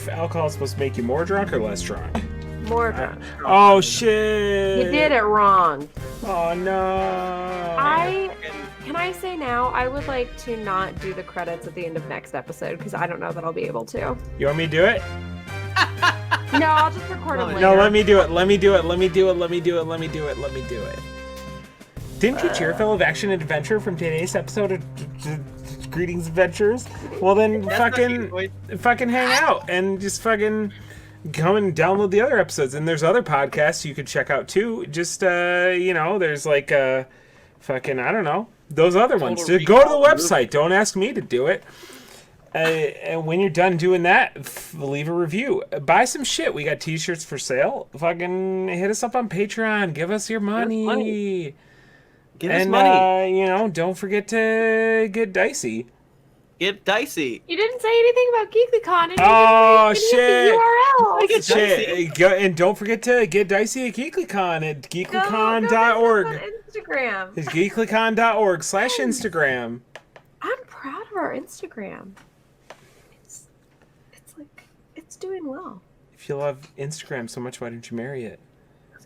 if alcohol is supposed to make you more drunk or less drunk. More drunk. Oh shit! You did it wrong. Oh no! Can I say now? I would like to not do the credits at the end of next episode because I don't know that I'll be able to. You want me to do it? No, I'll just record them later. No, let me do it. Let me do it. Didn't you cheer fellow of action and adventure from today's episode of Greetings Adventures? Well then fucking hang out and just fucking come and download the other episodes. And there's other podcasts you could check out too. Just there's like fucking I don't know. Those other ones. Just go to the website. Don't ask me to do it. And when you're done doing that, leave a review. Buy some shit. We got t-shirts for sale. Fucking hit us up on Patreon. Give us your money. Give us money. Don't forget to get dicey. Get dicey. You didn't say anything about GeeklyCon. Oh shit! URL. And don't forget to get dicey at GeeklyCon at geeklycon.org. On Instagram. It's geeklycon.org/Instagram. I'm proud of our Instagram. It's doing well. If you love Instagram so much, why didn't you marry it?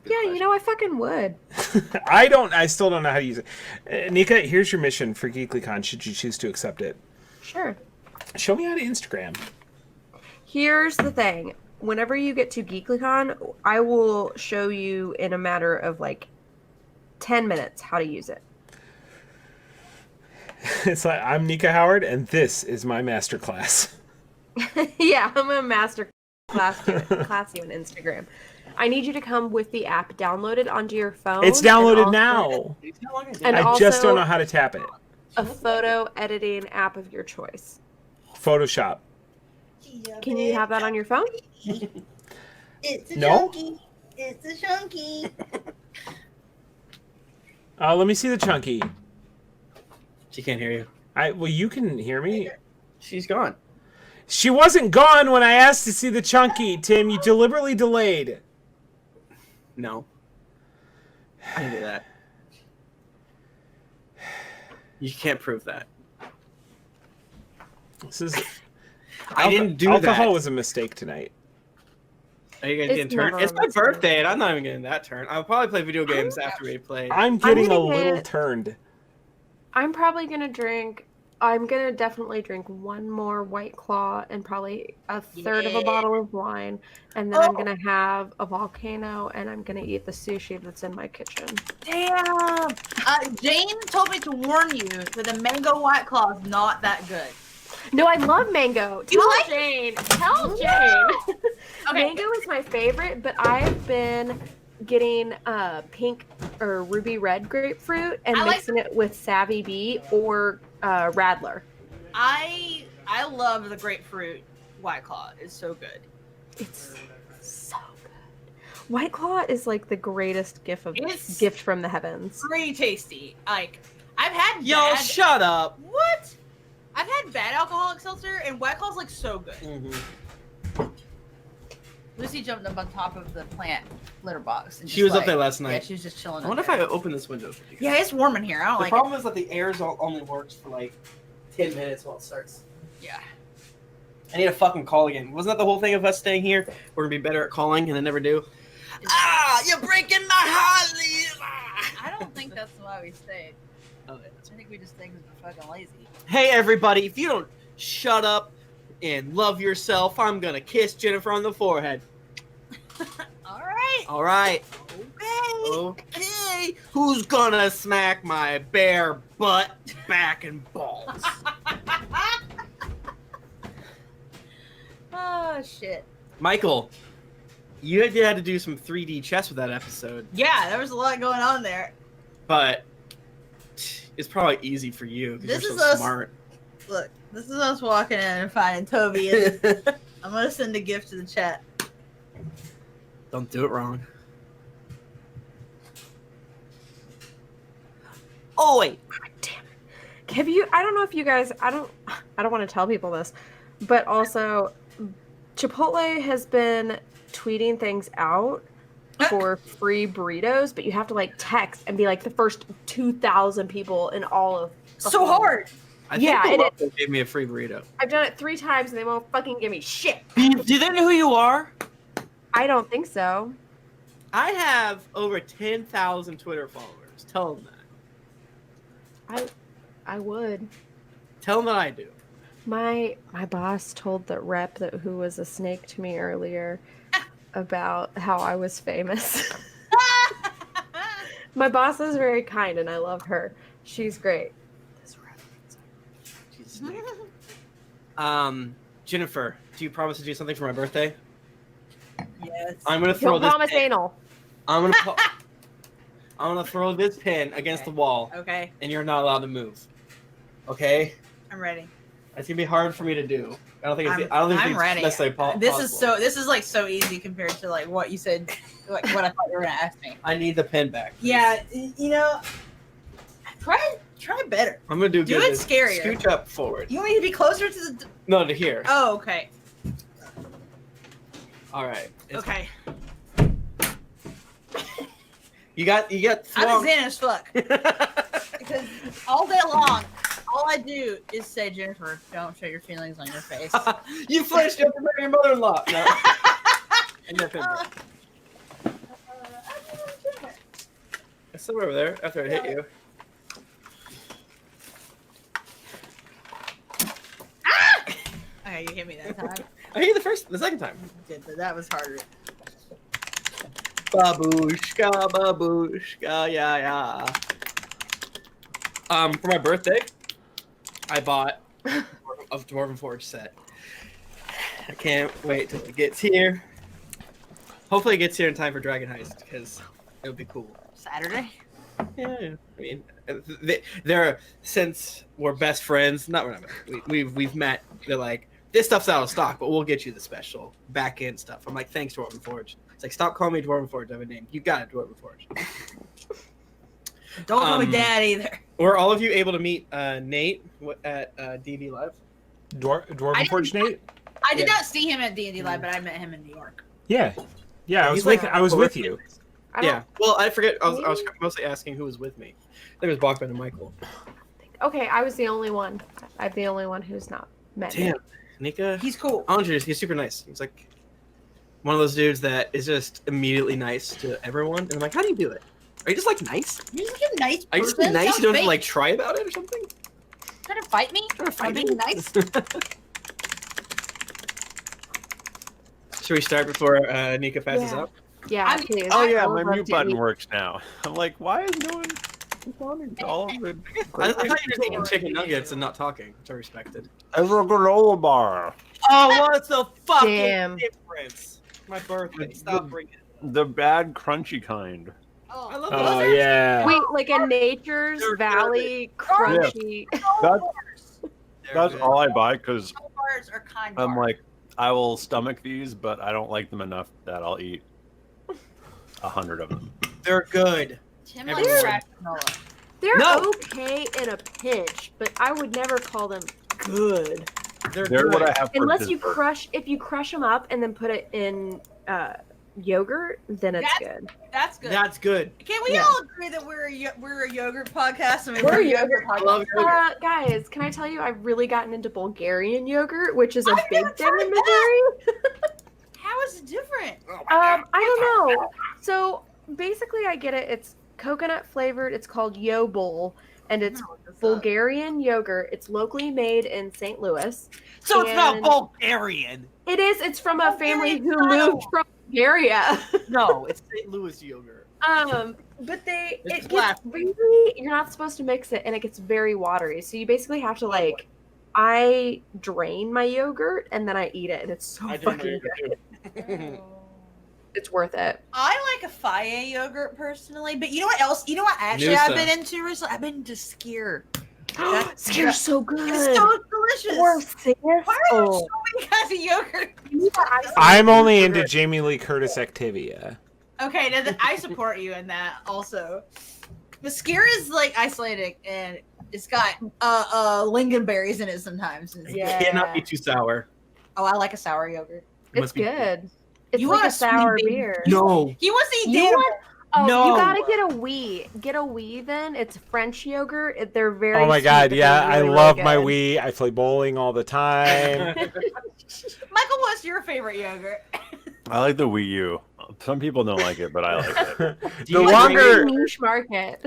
Yeah, I fucking would. I still don't know how to use it. Nika, here's your mission for GeeklyCon. Should you choose to accept it? Sure. Show me how to Instagram. Here's the thing. Whenever you get to GeeklyCon, I will show you in a matter of 10 minutes how to use it. It's like, I'm Nika Howard, and this is my masterclass. Yeah, I'm a master class you on Instagram. I need you to come with the app downloaded onto your phone. It's downloaded now. And I just don't know how to tap it. A photo editing app of your choice. Photoshop. Can you have that on your phone? It's a No? chunky. It's a chunky. Let me see the chunky. She can't hear you. Well, you can hear me. She's gone. She wasn't gone when I asked to see the chunky, Tim. You deliberately delayed. No. I didn't do that. You can't prove that. This is. I didn't do that. Alcohol was a mistake tonight. Are you getting turn? It's my birthday, and I'm not even getting that turn. I'll probably play video games after we play. I'm getting a little turned. I'm probably gonna drink. I'm gonna definitely drink one more White Claw and probably a third of a bottle of wine, and then I'm gonna have a volcano, and I'm gonna eat the sushi that's in my kitchen. Damn. Jane told me to warn you that the mango White Claw is not that good. No, I love mango. Tell Jane. Okay. Mango is my favorite, but I've been getting pink or ruby red grapefruit and mixing it with Savvy Bee or Radler. I love the grapefruit White Claw. It's so good. It's so good. White Claw is like the greatest gift from the heavens. Pretty tasty. I've had Shut up. What? I've had bad alcoholic seltzer, and White Claw's so good. Mm-hmm. Lucy jumped up on top of the plant litter box. And She was up there last night. Yeah, she was just chilling. I wonder if I open this window. Yeah, it's warm in here. I don't like it. The problem is that the air only works for 10 minutes while it starts. Yeah. I need a fucking call again. Wasn't that the whole thing of us staying here? We're gonna be better at calling, and then never do. You're breaking my heart, Lisa. I don't think that's why we stayed. Okay. I think we just think we're fucking lazy. Hey, everybody! If you don't shut up and love yourself, I'm gonna kiss Jennifer on the forehead. All right. All right. Okay. Okay. Who's gonna smack my bare butt, back, and balls? Oh shit. Michael, you had to do some 3D chess with that episode, Yeah, there was a lot going on there. but it's probably easy for you because This you're is so us- smart. Look, this is us walking in and finding Toby. And I'm gonna send a gift to the chat. Don't do it wrong. Oh wait. God damn it. Have you? I don't know if you guys. I don't want to tell people this, but also, Chipotle has been tweeting things out for free burritos, but you have to text and be the first 2,000 people in all of. So hard. I think the local gave me a free burrito. I've done it 3 times and they won't fucking give me shit. Do they know who you are? I don't think so. I have over 10,000 Twitter followers. Tell them that. I would. Tell them that I do. My boss told the rep who was a snake to me earlier about how I was famous. My boss is very kind and I love her. She's great. She's a snake. Jennifer, do you promise to do something for my birthday? Yes. I'm gonna throw Don't this. promise anal. I'm gonna throw this pin against the wall, Okay. and you're not allowed to move. Okay? I'm ready. It's gonna be hard for me to do. I don't think it's. I'm ready. necessarily This is possible. This is like so easy compared to like what you said, like what I thought you were gonna ask me. I need the pin back. Yeah, you know, try better. I'm gonna do Do good. it scarier. Scooch up forward. You want me to be closer to the? No, to here. Oh, okay. All right. Okay. You got. I'm Thwong. zen as fuck because all day long, all I do is say, Jennifer, don't show your feelings on your face. You flinched. You have to marry your mother-in-law. No. And your pin back. It's somewhere over there. After I hit you. Okay, you hit me that time. I hit you the second time. You did, but that was harder. Babushka, yeah. For my birthday, I bought a Dwarven Forge set. I can't wait till it gets here. Hopefully it gets here in time for Dragon Heist, because it would be cool. Saturday. Yeah, I mean, they're since we're best friends. We're not. We've met. They're like, this stuff's out of stock, but we'll get you the special back end stuff. I'm like, thanks, Dwarven Forge. It's like, stop calling me Dwarven Forge. I have a name. You got it, Dwarven Forge. Don't call me Dad either. Were all of you able to meet Nate at DB Live? Dwarven Forge Nate? I did not see him at D&D Live, but I met him in New York. Yeah. I was with you. Yeah. Well, I forget. I was mostly asking who was with me. I think it was Bachmann and Michael. Okay, I was the only one. I'm the only one who's not met me. Damn, Nika. He's cool. Andres, he's super nice. He's like one of those dudes that is just immediately nice to everyone. And I'm like, how do you do it? Are you just like nice? You're just a nice person. Are you just nice? You don't have to like try about it or something? Trying to fight me? Trying to fight being me? nice? Should we start before Nika passes out? Yeah, please. Oh yeah, I my would love mute to button eat. works now. I'm like, why is no one responding to all of the? I thought you were just eating chicken nuggets and not talking, which I respected. As a granola bar. Oh, what's the fucking Damn. difference? My birthday. Stop bringing it. The bad crunchy kind. I love Oh those. yeah. Wait, like a Nature's They're Valley crunchy. That's all I buy because Bars are kind I'm bars. like, I will stomach these, but I don't like them enough that I'll eat 100 of them. They're good. Tim Everyone. likes cracked granola. They're No. okay in a pinch, but I would never call them good. They're They're good. what I have for Unless you dessert. if you crush them up and then put it in yogurt, then it's good. That's good. That's good. Can we Yeah. all agree that we're a yogurt podcast? I mean, We're a yogurt I love yogurt. Guys, can I tell you, I've really gotten into Bulgarian yogurt, which is a I've big never thing tried in Missouri. How is it different? I don't know. So basically, I get it. It's coconut flavored. It's called Yo Bowl, and it's Bulgarian yogurt. It's locally made in St. Louis. So it's not And- Bulgarian. It is. It's from a family who Bulgarian moved from Bulgaria. No, it's St. Louis yogurt. But it It's gets black. really. You're not supposed to mix it, and it gets very watery. So you basically have to like. I drain my yogurt and then I eat it, and it's so I do my fucking yogurt good. too. It's worth it. I like a Faye yogurt personally, but you know what else? You know what actually I've Noosa. been into recently? I've been into Skier. Scare's so good. It's so delicious. Or sis. Why are there Oh. so many kinds of yogurt? I'm only into Jamie Lee Curtis Activia. Okay, now I support you in that also. But Skier is like Icelandic and it's got lingonberries in it sometimes. And Yeah. It cannot be too sour. Oh, I like a sour yogurt. It's Must be- good. It's You like want a a sweet sour baby. beer. No. He wants to eat You Dana want Oh, No. you gotta get a wee. Get a wee then. It's French yogurt. They're very Oh my sweet, god, but yeah, they're I really, love really my good. Wii. I play bowling all the time. Michael, what's your favorite yogurt? I like the Wii U. Some people don't like it, but I like it. The you longer Niche market.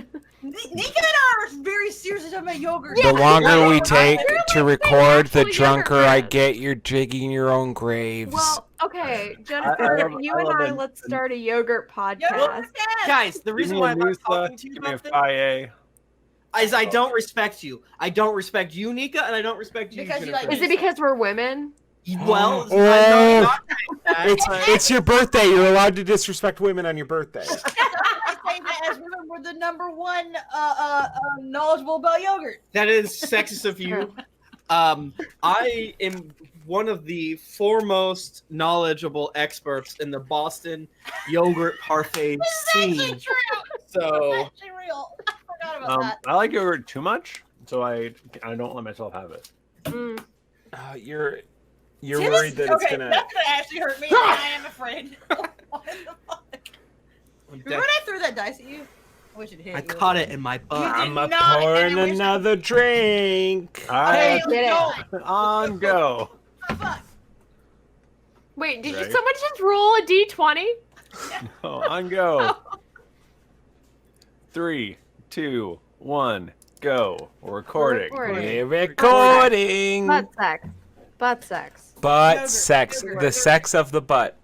Nika and I are very serious about my yogurt. the longer we take They're to like record, the actual yogurt drunker I fans. get. You're digging your own graves. Well, okay, Jennifer, you and I, let's start a yogurt podcast. Yogurt podcast. Guys, the reason why I'm not talking to you give me a about this FIA. is I don't respect you. I don't respect you, Nika, and I don't respect you, Because you Jennifer. like- Is it because we're women? Well, Oh. I'm not that, It's your birthday. You're allowed to disrespect women on your birthday. I say that as women, we're the #1 knowledgeable about yogurt. that is sexist of you. I am one of the foremost knowledgeable experts in the Boston yogurt parfait Actually scene. true. So Actually real. I forgot about that. I like yogurt too much, so I don't let myself have it. Mm. You're Tim worried is- that okay, it's gonna. that's gonna actually hurt me. I am afraid. What the fuck? Remember when I threw that dice at you? I wish it hit I you. caught it in my butt. I'm a not, pouring and I wish- another drink. All right, Hey, Get let's on go. go. Fuck. Wait, did Right. you someone just roll a d20? Oh, on go. 3, 2, 1, go. We're recording. We're recording. Butt sex. Butt sex. Butt Yogurt, sex. yogurt. The sex of the butt.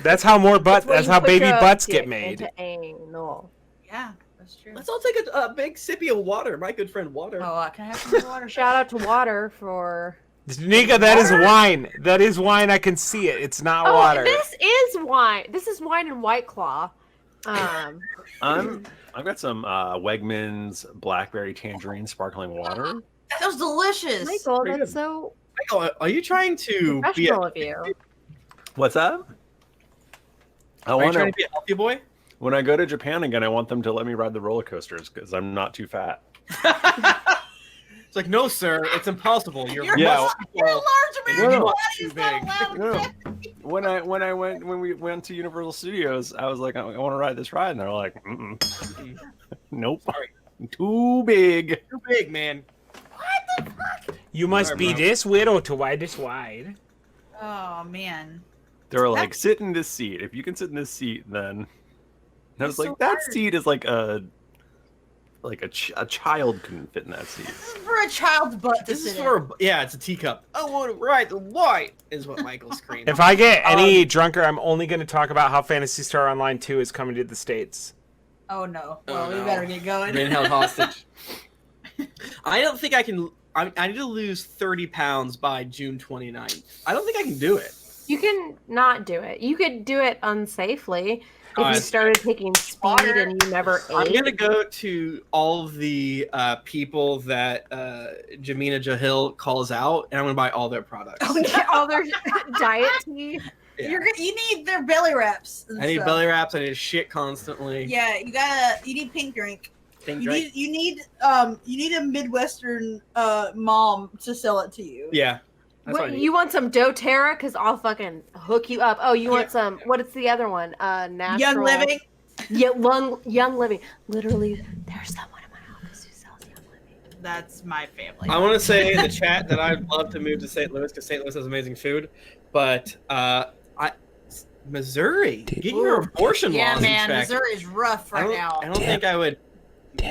That's how more butt. where That's you how put baby your butts dick get made. into anal. Yeah, that's true. Let's all take a big sippy of water. My good friend Water. Oh, can I have some water? Shout out to Water for. Nika, that is wine. That is wine. I can see it. It's not Oh, water. this is wine. This is wine and White Claw. I've got some Wegmans blackberry tangerine sparkling water. That was delicious. Michael, pretty that's good. so Michael, are you trying to be professional of you. What's that? I Are you want trying to. to be a healthy boy? When I go to Japan again, I want them to let me ride the roller coasters because I'm not too fat. It's like, no, sir, it's impossible. You're Yeah. You're a large American No. body Too is not big. allowed. No. When we went to Universal Studios, I was like, I want to ride this ride, and they're like, nope, Sorry. too big. Too big, man. What the fuck? You must Sorry, be bro. this widow to wide this wide. Oh man. They were like, sit in this seat. If you can sit in this seat, then. And I was It's like, so that hard. seat is like a child couldn't fit in that seat. This is for a child's butt to This is sit in. for it's a teacup. I want to ride the white is what Michael screamed. If I get any drunker, I'm only going to talk about how Phantasy Star Online 2 is coming to the States. Oh no. Oh, Well, we no. better get going. Being held hostage. I don't think I can. I need to lose 30 pounds by June 29th. I don't think I can do it. You can not do it. You could do it unsafely if you Alright. started taking speed Water. and you never I'm ate. gonna go to all of the people that Jamina Jahil calls out, and I'm gonna buy all their products. Oh, yeah. all their diet tea. Yeah. You need their belly wraps. and I need stuff. belly wraps. I need to shit constantly. Yeah, you need pink drink. Think You right? need a Midwestern mom to sell it to you. Yeah. That's what I What, need. you want some doTERRA? Because I'll fucking hook you up. Oh, you want some, what is the other one? Natural. Young Living. Yeah, Young Living. Literally, there's someone in my office who sells Young Living. That's my family. I want to say in the chat that I'd love to move to St. Louis because St. Louis has amazing food, but Missouri, get your abortion Yeah, laws man, in check. Missouri is rough right now. I don't think I would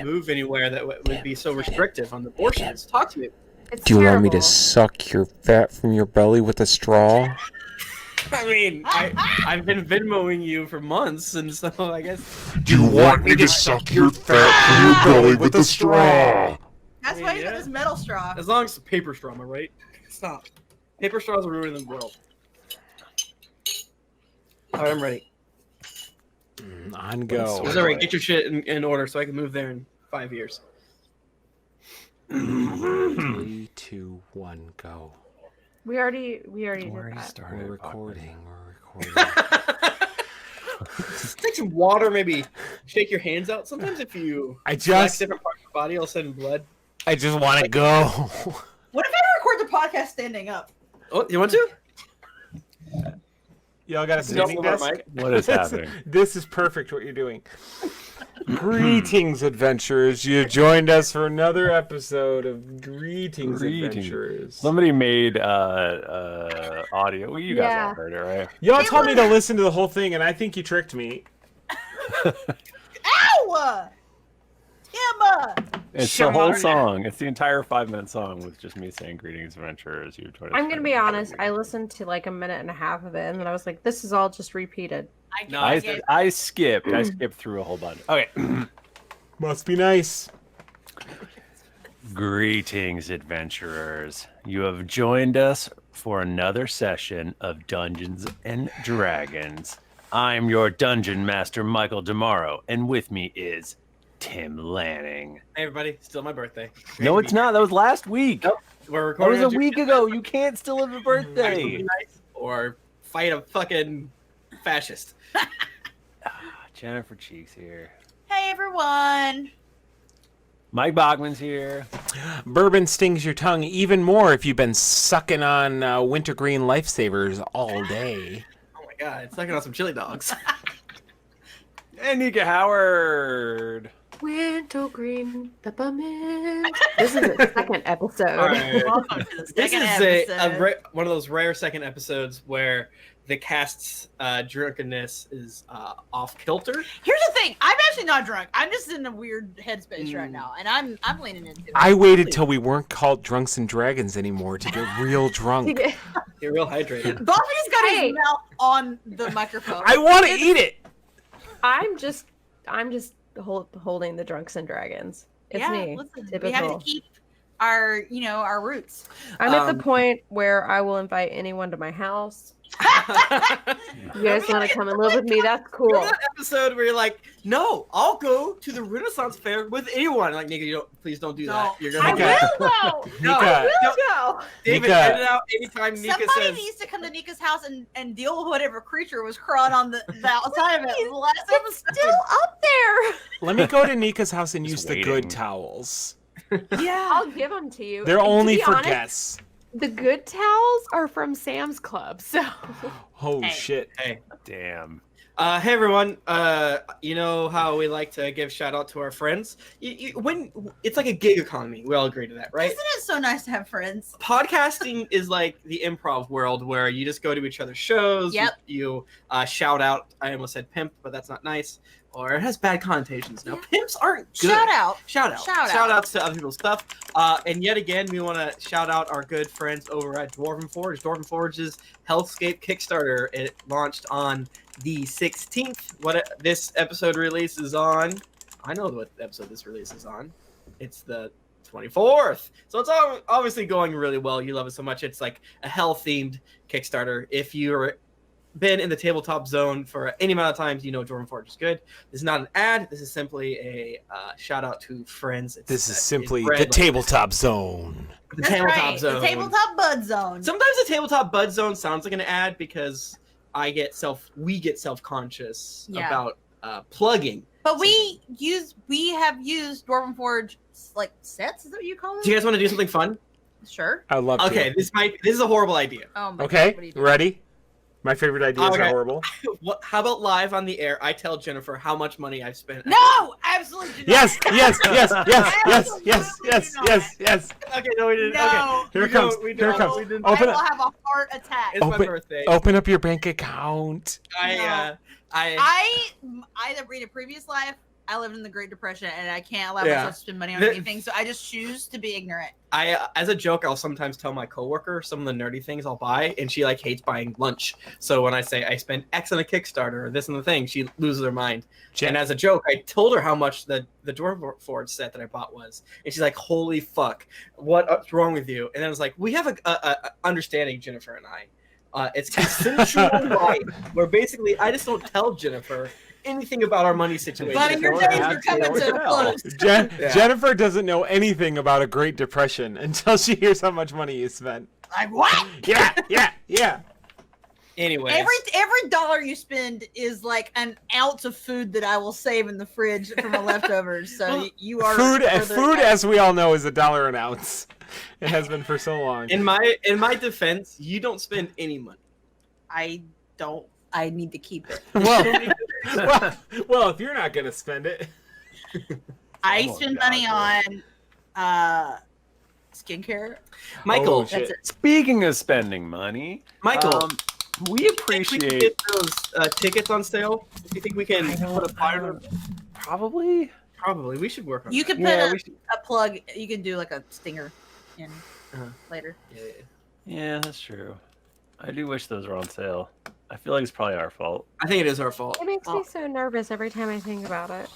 move anywhere that would be so restrictive on abortions. Talk to me. It's Do you want me to terrible. suck your fat from your belly with a straw? I mean, I've been Venmoing you for months, and so I guess Do you want me to suck your fat from your belly with a straw? That's why he's got this metal straw. as long as it's a paper straw, am I right? Stop. Paper straws are ruining the world. All right, I'm ready. On go. Missouri, get your shit in order so I can move there in 5 years. 3, 2, 1, go. We already did that. started. We're recording. We're recording. Take some water, maybe shake your hands out. Sometimes if you I flex just different parts of your body, all of a sudden blood. want to go. What if I record the podcast standing up? Oh, you want to? Y'all got a standing desk? What is happening? This is perfect what you're doing. Greetings, adventurers. You joined us for another episode of Greetings. Adventurers. Somebody made audio. Well, you guys all heard it, right? Y'all told me to listen to the whole thing, and I think you tricked me. Ow! Emma! It's the whole song. It's the entire 5-minute song with just me saying greetings, adventurers. You joined us. I'm gonna be honest. I listened to like a minute and a half of it, and then I was like, "This is all just repeated." I skipped through a whole bunch. Okay. Must be nice. Greetings, adventurers. You have joined us for another session of Dungeons and Dragons. I'm your dungeon master, Michael DiMauro, and with me is Tim Lanning. Hey, everybody. Still my birthday. No, it's not. That was last week. Nope. We're That recording was a week ago. You can't still have a birthday. Or fight a fucking fascist. Jennifer Cheeks here. Hey, everyone. Mike Bachmann's here. Bourbon stings your tongue even more if you've been sucking on wintergreen lifesavers all day. Oh my god, it's sucking on some chili dogs. And Nika Howard. Wintergreen peppermint. This is the second episode. Right. Welcome to the This second is episode. one of those rare second episodes where the cast's drunkenness is off kilter. Here's the thing. I'm actually not drunk. I'm just in a weird headspace right now, and I'm leaning into it. I waited till we weren't called Drunks and Dragons anymore to get real drunk. You're real hydrated. Buffy's got Hey. his mouth on the microphone. I want to eat it. I'm just holding the Drunks and Dragons. It's me. Listen, Typical. we have to keep our roots. I'm at the point where I will invite anyone to my house. You guys want to come and live with me? That's cool. Remember that episode where you're like, "No, I'll go to the Renaissance Fair with anyone." Like, Nika, please don't do that. You're I gonna Okay. will go. No, I Nika. will go. David, Nika. edit out anytime Nika Somebody says. needs to come to Nika's house and deal with whatever creature was crawling on the outside of it. The last It's episode. still up there. Let me go to Nika's house and use Just the waiting. good towels. Yeah. I'll give them to you. They're To only be for honest, guests. The good towels are from Sam's Club, so Oh Hey. shit. Hey, Damn. hey everyone. You know how we like to give shout out to our friends. When it's like a gig economy, we all agree to that, right? Isn't it so nice to have friends? Podcasting is like the improv world where you just go to each other's shows. Yep. You shout out. I almost said pimp, but that's not nice. Or it has bad connotations. Now, pimps aren't good. Shout out. Shout out. Shout Shout out. outs to other people's stuff. And yet again, we want to shout out our good friends over at Dwarven Forge. Dwarven Forge's Hellscape Kickstarter. It launched on the 16th. This episode releases on. I know what episode this releases on. It's the 24th. So it's obviously going really well. You love it so much. It's like a hell-themed Kickstarter. If you're been in the tabletop zone for any amount of times, you know Dwarven Forge is good. This is not an ad. This is simply a shout out to friends. This is simply bred the like tabletop zone. the That's tabletop right. zone. The tabletop bud zone. Sometimes the tabletop bud zone sounds like an ad because we get self conscious Yeah. about plugging. But we have used Dwarven Forge like sets. Is that what you call them? Do you guys want to do something fun? Sure. I love Okay, this is a horrible idea. Oh my Okay, God, what are you doing? ready? My favorite ideas Okay. are horrible. How about live on the air? I tell Jennifer how much money I've spent. No, absolutely do not. Yes, yes, yes, yes, yes, yes, yes, yes, yes. Okay, no, we didn't. No. Okay, Here we it comes. don't- we Here it don't. comes. We didn't. Open I will up. have a heart attack. It's my Open- birthday. Open up your bank account. I In a previous life, I lived in the Great Depression, and I can't allow Yeah. myself to spend money on The- anything. So I just choose to be ignorant. as a joke, I'll sometimes tell my coworker some of the nerdy things I'll buy, and she like hates buying lunch. So when I say I spent X on a Kickstarter or this and the thing, she loses her mind. And as a joke, I told her how much the Dwarven Forge set that I bought was, and she's like, "Holy fuck, what's wrong with you?" And then I was like, "We have a understanding, Jennifer and I. It's consensual life, where basically I just don't tell Jennifer anything about our money situation." Buddy, your days are coming to a close. Yeah. Jennifer doesn't know anything about a Great Depression until she hears how much money you spent. Like what? Yeah. Anyways, Every dollar you spend is like an ounce of food that I will save in the fridge from the leftovers. So you are Food, further- as we all know, is $1 an ounce. It has been for so long. in my defense, you don't spend any money. I don't I need to keep it. Well, if you're not gonna spend it, I Oh, spend God, money man. on skincare. Michael, Oh, shit. That's it. Speaking of spending money, Michael, we think we can appreciate get those tickets on sale. Do you think we can put a flyer? probably. Probably. We should work on You that. could put Yeah, a, we should. a plug. You can do like a stinger in Uh-huh. later. Yeah. Yeah, that's true. I do wish those were on sale. I feel like it's probably our fault. I think it is our fault. It makes me so nervous every time I think about it.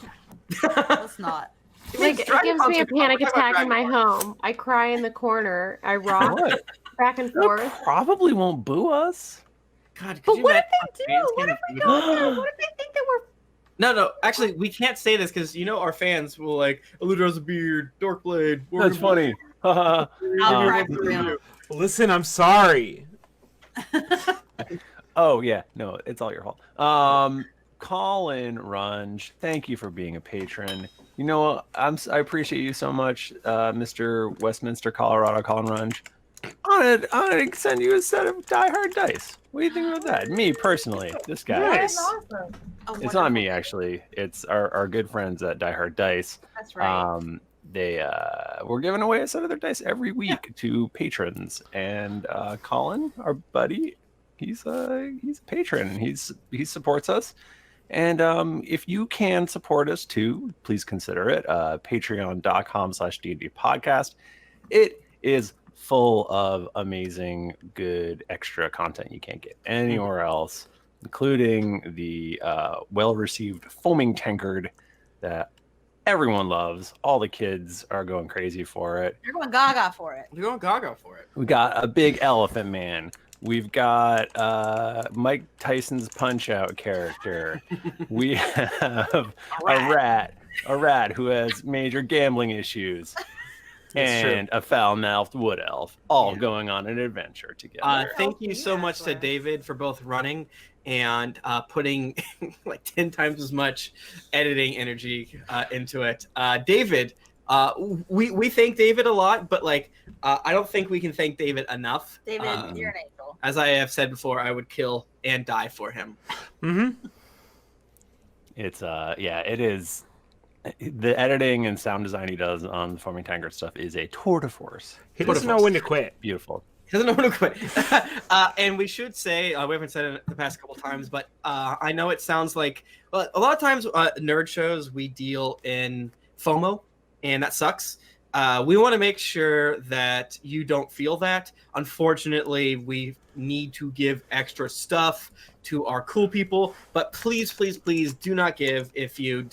Let's not. Like, it gives me a panic attack in my home. I cry in the corner. I rock What? back and They forth. probably won't boo us. God, could But you what if imagine they our do? fans What if getting we beat don't up? do? What if they think that we're No. Actually, we can't say this because our fans will like, Eludra has a beard, Dork Blade. That's funny. Haha. I'll cry for real. listen, I'm sorry. Oh yeah, no, it's all your fault. Colin Runge, thank you for being a patron. You know, I appreciate you so much, Mr. Westminster, Colorado, Colin Runge. I'm gonna send you a set of Die Hard dice. What do you think about that? Me personally, this guy. Nice. Awesome. Oh, It's not me wonderful. actually. It's our good friends at Die Hard Dice. That's right. They we're giving away a set of their dice every week to patrons, and Colin, our buddy, he's a patron. He supports us, and if you can support us too, please consider it. Patreon.com/D&D podcast. It is full of amazing, good extra content you can't get anywhere else, including the well-received foaming tankard that everyone loves. All the kids are going crazy for it. You're going gaga for it. We're going gaga for it. We got a big elephant man. We've got Mike Tyson's Punch-Out character. We have a rat who has major gambling issues. And a foul-mouthed wood elf, all going on an adventure together. Thank you so much to David for both running and putting like 10 times as much editing energy into it. David, we thank David a lot, but like I don't think we can thank David enough. David, you're an angel. As I have said before, I would kill and die for him. Mm-hmm. It's it is. The editing and sound design he does on the foaming tankard stuff is a tour de force. He doesn't know when to quit. Beautiful. He doesn't know when to quit. And we should say, we haven't said it the past couple times, but I know it sounds like, well, a lot of times nerd shows, we deal in FOMO, and that sucks. We want to make sure that you don't feel that. Unfortunately, we need to give extra stuff to our cool people, but please, please, please do not give if you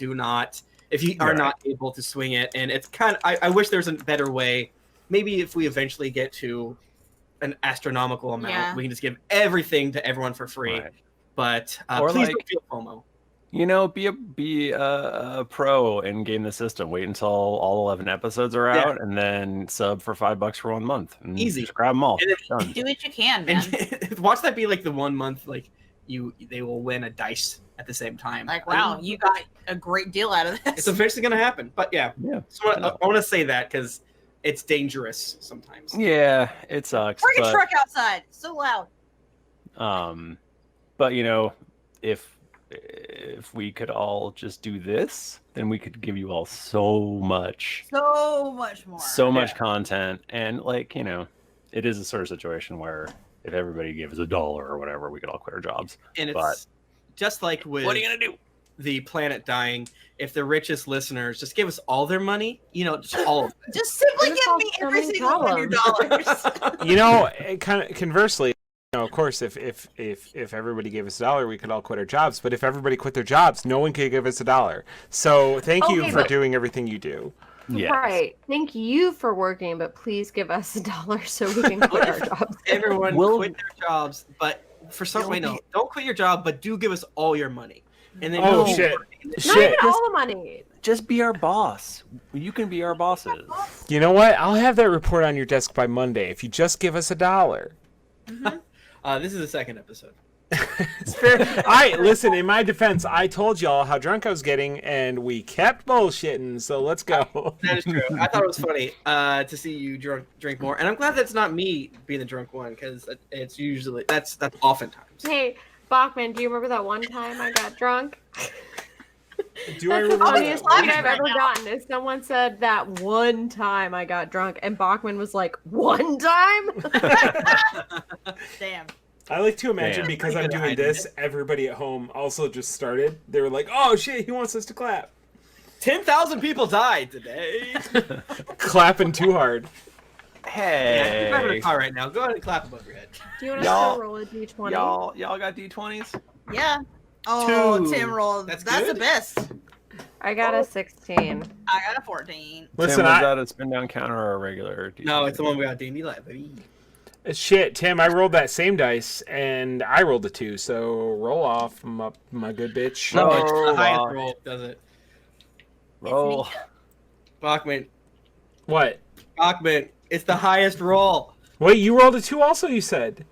are not able to swing it. And it's kind of, I wish there's a better way. Maybe if we eventually get to an astronomical amount, we can just give everything to everyone for free. Right. But please don't feel FOMO. You know, be a pro and game the system. Wait until all 11 episodes are out, and then sub for $5 for 1 month. And easy. Just grab them all. Done. Do what you can, man. And watch that be like the 1 month, like they will win a dice at the same time. Like, wow, you got a great deal out of this. It's eventually going to happen. But yeah. So I want to say that because it's dangerous sometimes. Yeah, it sucks. Bring a truck outside. It's so loud. But you know, if we could all just do this, then we could give you all so much more. So much content. And like, you know, it is a sort of situation where if everybody gives $1 or whatever, we could all quit our jobs. And it's just like with what are you gonna do? The planet dying. If the richest listeners just give us all their money, you know, just all of it. Just simply give me every single $100. You know, kind of conversely, you know, of course, if everybody gave us $1, we could all quit our jobs. But if everybody quit their jobs, no one could give us $1. So thank you for doing everything you do. Yes. Right. Thank you for working, but please give us $1 so we can quit our jobs. Everyone quit their jobs, but for some way, no, don't quit your job, but do give us all your money. And then shit. Not even all the money. Just be our boss. You can be our bosses. You know what? I'll have that report on your desk by Monday if you just give us $1. Mm-hmm. This is the second episode. It's fair. Listen, in my defense, I told y'all how drunk I was getting, and we kept bullshitting, so let's go. That is true. I thought it was funny to see you drink more, and I'm glad that's not me being the drunk one, because it's usually, that's oftentimes. Hey, Bachmann, do you remember that one time I got drunk? Do I That's the remember funniest that? tweet I've ever gotten is someone said that one time I got drunk, and Bachmann was like, one time? Damn. I like to imagine Damn. because I'm doing this, everybody at home also just started. They were like, oh shit, he wants us to clap. 10,000 people died today. Clapping too hard. Yeah, you're driving a Hey, car right now. Go ahead and clap above your head. Do you want us Y'all- to roll a d20? y'all got D20s? Yeah. Oh, 2. Tim rolled. That's That's the good. best. I got a 16. I got a 14. Listen, Tim, was I, that a spin down counter or a regular D20? No, it's the one we got D&D Live, baby. shit, Tim, I rolled that same dice, and I rolled a 2, so roll off, my good bitch. No, it's Oh, the highest wow. roll, does it? Roll. Bachmann. What? Bachmann. It's the highest roll. Wait, you rolled a 2 also, you said?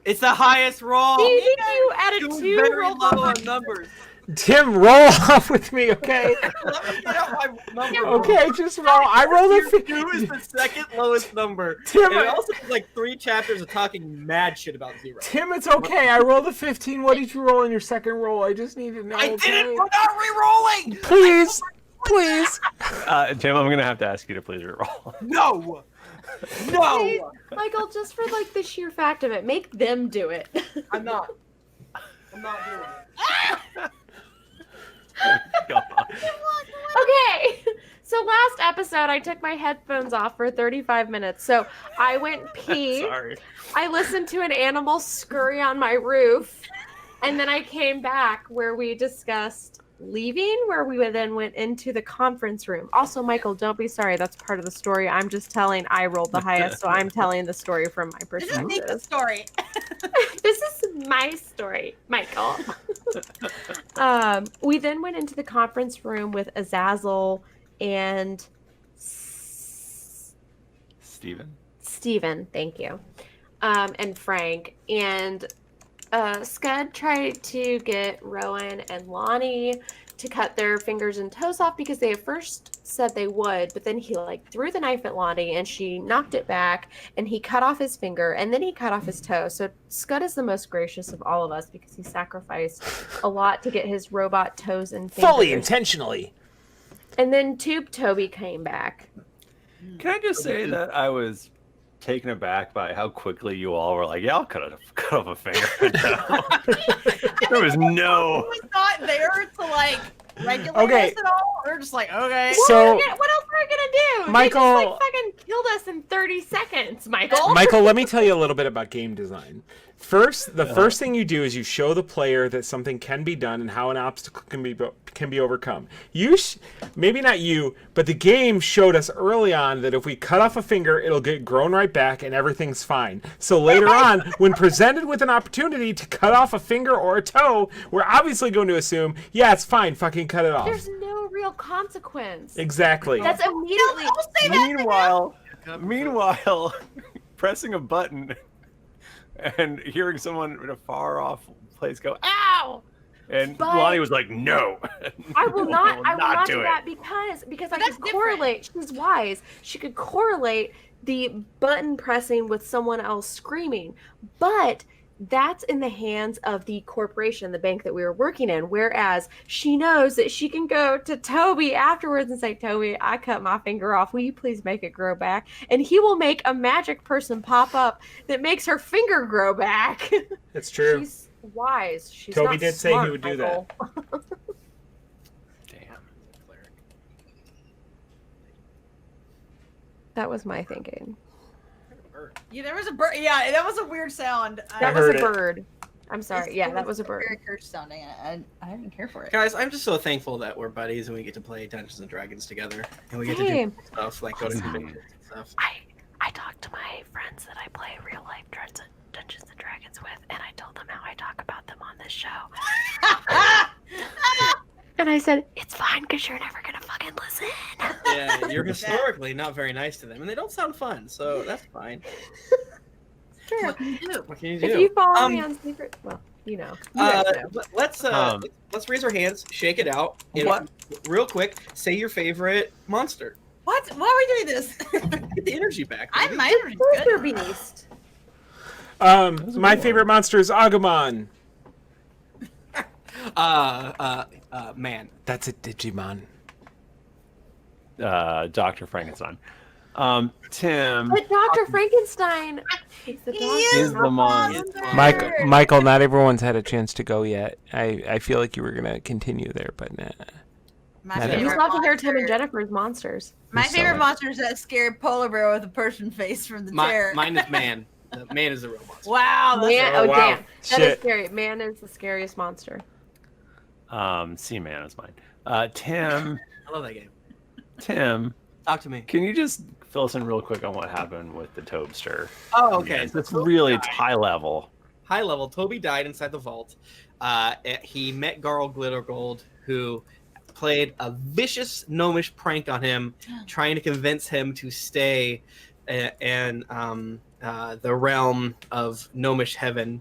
It's the highest roll. Do you think you added It was 2 very roll low on numbers. Tim, roll off with me, okay? Let me get out my number. Okay, just roll. I rolled a Tier 2. 2 is the second lowest number. Tim, And it also has like 3 chapters of talking mad shit about 0. Tim, it's okay. I rolled a 15. What did you roll in your second roll? I just need to know. I okay? didn't. We're not re-rolling. Please, please. Tim, I'm gonna have to ask you to please reroll. No. Please, No. Michael, just for like the sheer fact of it, make them do it. I'm not. I'm not doing it. Okay, so last episode I took my headphones off for 35 minutes. So I went pee. Sorry. I listened to an animal scurry on my roof, and then I came back where we discussed leaving, where we then went into the conference room. Also, Michael, don't be sorry. That's part of the story. I'm just telling. I rolled the highest, so I'm telling the story from my This is Nika's perspective. story. This is my story, Michael. We then went into the conference room with Azazel and Steven, thank you, and Frank. And Skud tried to get Rowan and Lahni to cut their fingers and toes off because they at first said they would, but then he like threw the knife at Lahni and she knocked it back and he cut off his finger and then he cut off his toe. So Skud is the most gracious of all of us because he sacrificed a lot to get his robot toes and fingers. Fully intentionally. And then Tube Toby came back. Can I just say that I was taken aback by how quickly you all were like, yeah, I'll cut off a finger. There was I no. was not there to like regulate Okay. us at all. We're just like, okay. So, What else are we gonna do? Michael- They just like fucking killed us in 30 seconds, Michael. Michael, let me tell you a little bit about game design. First, the first thing you do is you show the player that something can be done and how an obstacle can be overcome. Maybe not you, but the game showed us early on that if we cut off a finger, it'll get grown right back and everything's fine. So later on, when presented with an opportunity to cut off a finger or a toe, we're obviously going to assume, yeah, it's fine, fucking cut it off. There's no real consequence. Exactly. That's immediately. Don't say that. Meanwhile, pressing a button and hearing someone in a far off place go, ow! And But- Lahni was like, no. I will not. I will not do it. that because I that's could correlate. She's wise. She could correlate the button pressing with someone else screaming, but that's in the hands of the corporation, the bank that we were working in. Whereas she knows that she can go to Toby afterwards and say, Toby, I cut my finger off. Will you please make it grow back? And he will make a magic person pop up that makes her finger grow back. That's true. She's wise. She's Toby not did say he smart, would do Michael. Damn. That was my thinking. Yeah, there was a bird. Yeah, that was a weird sound. That heard was a it. bird. I'm sorry. Yeah, that was a bird. Very curse sounding. I didn't care for it. Guys, I'm just so thankful that we're buddies and we get to play Dungeons and Dragons together, and we get to do Same. stuff like go to Same. conventions and stuff. I talked to my friends that I play real life Dungeons and Dragons with, and I told them how I talk about them on this show. And I said, it's fine because you're never gonna fucking listen. Yeah, you're historically not very nice to them, and they don't sound fun, so that's fine. True. What can you do? What can you do? If you follow me on secret, well, you know. You guys know. Let's raise our hands, shake it out. and What? Real quick, say your favorite monster. What? Why are we doing this? Get the energy back. I'm baby. my energy's Filter good. Beast. My favorite monster is Agumon. Man. That's a Digimon. Dr. Frankenstein. Tim But Dr. Frankenstein is the is the monster. Michael, not everyone's had a chance to go yet. I feel like you were gonna continue there, but nah. My That You favorite still have to hear Tim and monster- Jennifer's monsters. My Who's favorite selling? monster is that scared polar bear with a person face from the chair. Mine is Man. Man is the real monster. Wow. That's Man, Oh, wow. damn. That is Shit. scary. Man is the scariest monster. Seaman is mine. Tim, I love that game. Tim, Talk to me. can you just fill us in real quick on what happened with the Tobster? Oh, okay. Yeah, that's really high level. High level. Toby died inside the vault. He met Garl Glittergold, who played a vicious gnomish prank on him, trying to convince him to stay in the realm of gnomish heaven.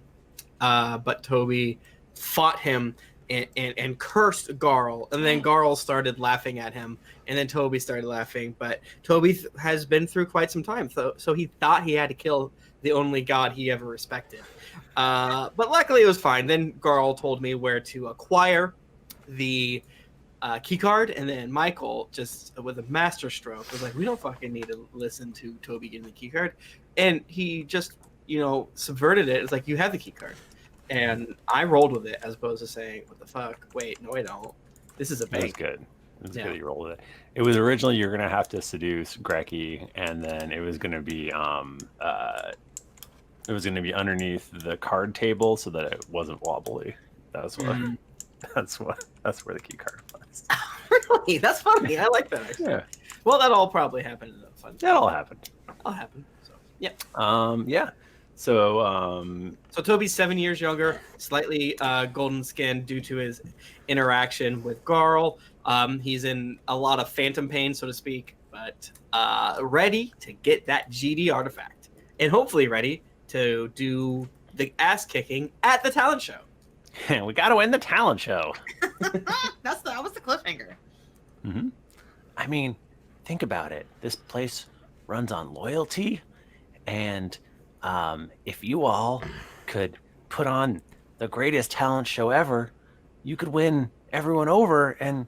But Toby fought him and cursed Garl, and then Garl started laughing at him, and then Toby started laughing. But Toby has been through quite some time, so he thought he had to kill the only god he ever respected. But luckily it was fine. Then Garl told me where to acquire the key card, and then Michael, just with a master stroke, was like, we don't fucking need to listen to Toby getting the key card. And he just, subverted it. It's like, you have the key card. And I rolled with it as opposed to saying, what the fuck? Wait, no, I don't. This is a It was bank. good. It was Yeah. good that you rolled with it. It was originally you're gonna have to seduce Greki, and then it was gonna be underneath the card table so that it wasn't wobbly. That's what. That's where the key card was. Really? That's funny. I like that, actually. Yeah, Well, that all probably happened in the fun. that all happened. All happened. So, yeah. Yeah. So So Toby's 7 years younger, slightly golden skinned due to his interaction with Garl. He's in a lot of phantom pain, so to speak, but ready to get that GD artifact, and hopefully ready to do the ass kicking at the talent show. we got to win the talent show. that was the cliffhanger. Mm-hmm. I mean, think about it. This place runs on loyalty, and if you all could put on the greatest talent show ever, you could win everyone over, and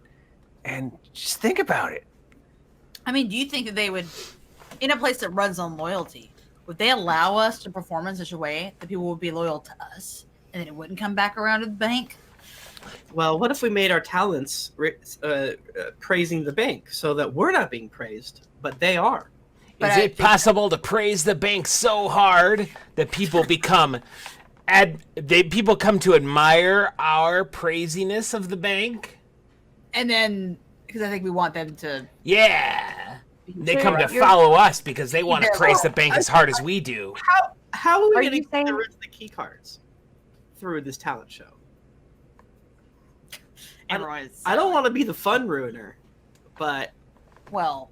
just think about it. I mean, do you think that they would, in a place that runs on loyalty, would they allow us to perform in such a way that people would be loyal to us, and then it wouldn't come back around to the bank? Well, what if we made our talents praising the bank so that we're not being praised, but they are? But Is I it think- possible to praise the bank so hard that people become people come to admire our praisiness of the bank? And then, because I think we want them to. Yeah. They So come to you're- follow us because they want to Yeah. praise the bank as hard as we do. How are we Are going to you get saying- the rest of the key cards through this talent show? Everyone's I don't want to be the fun ruiner, but Well,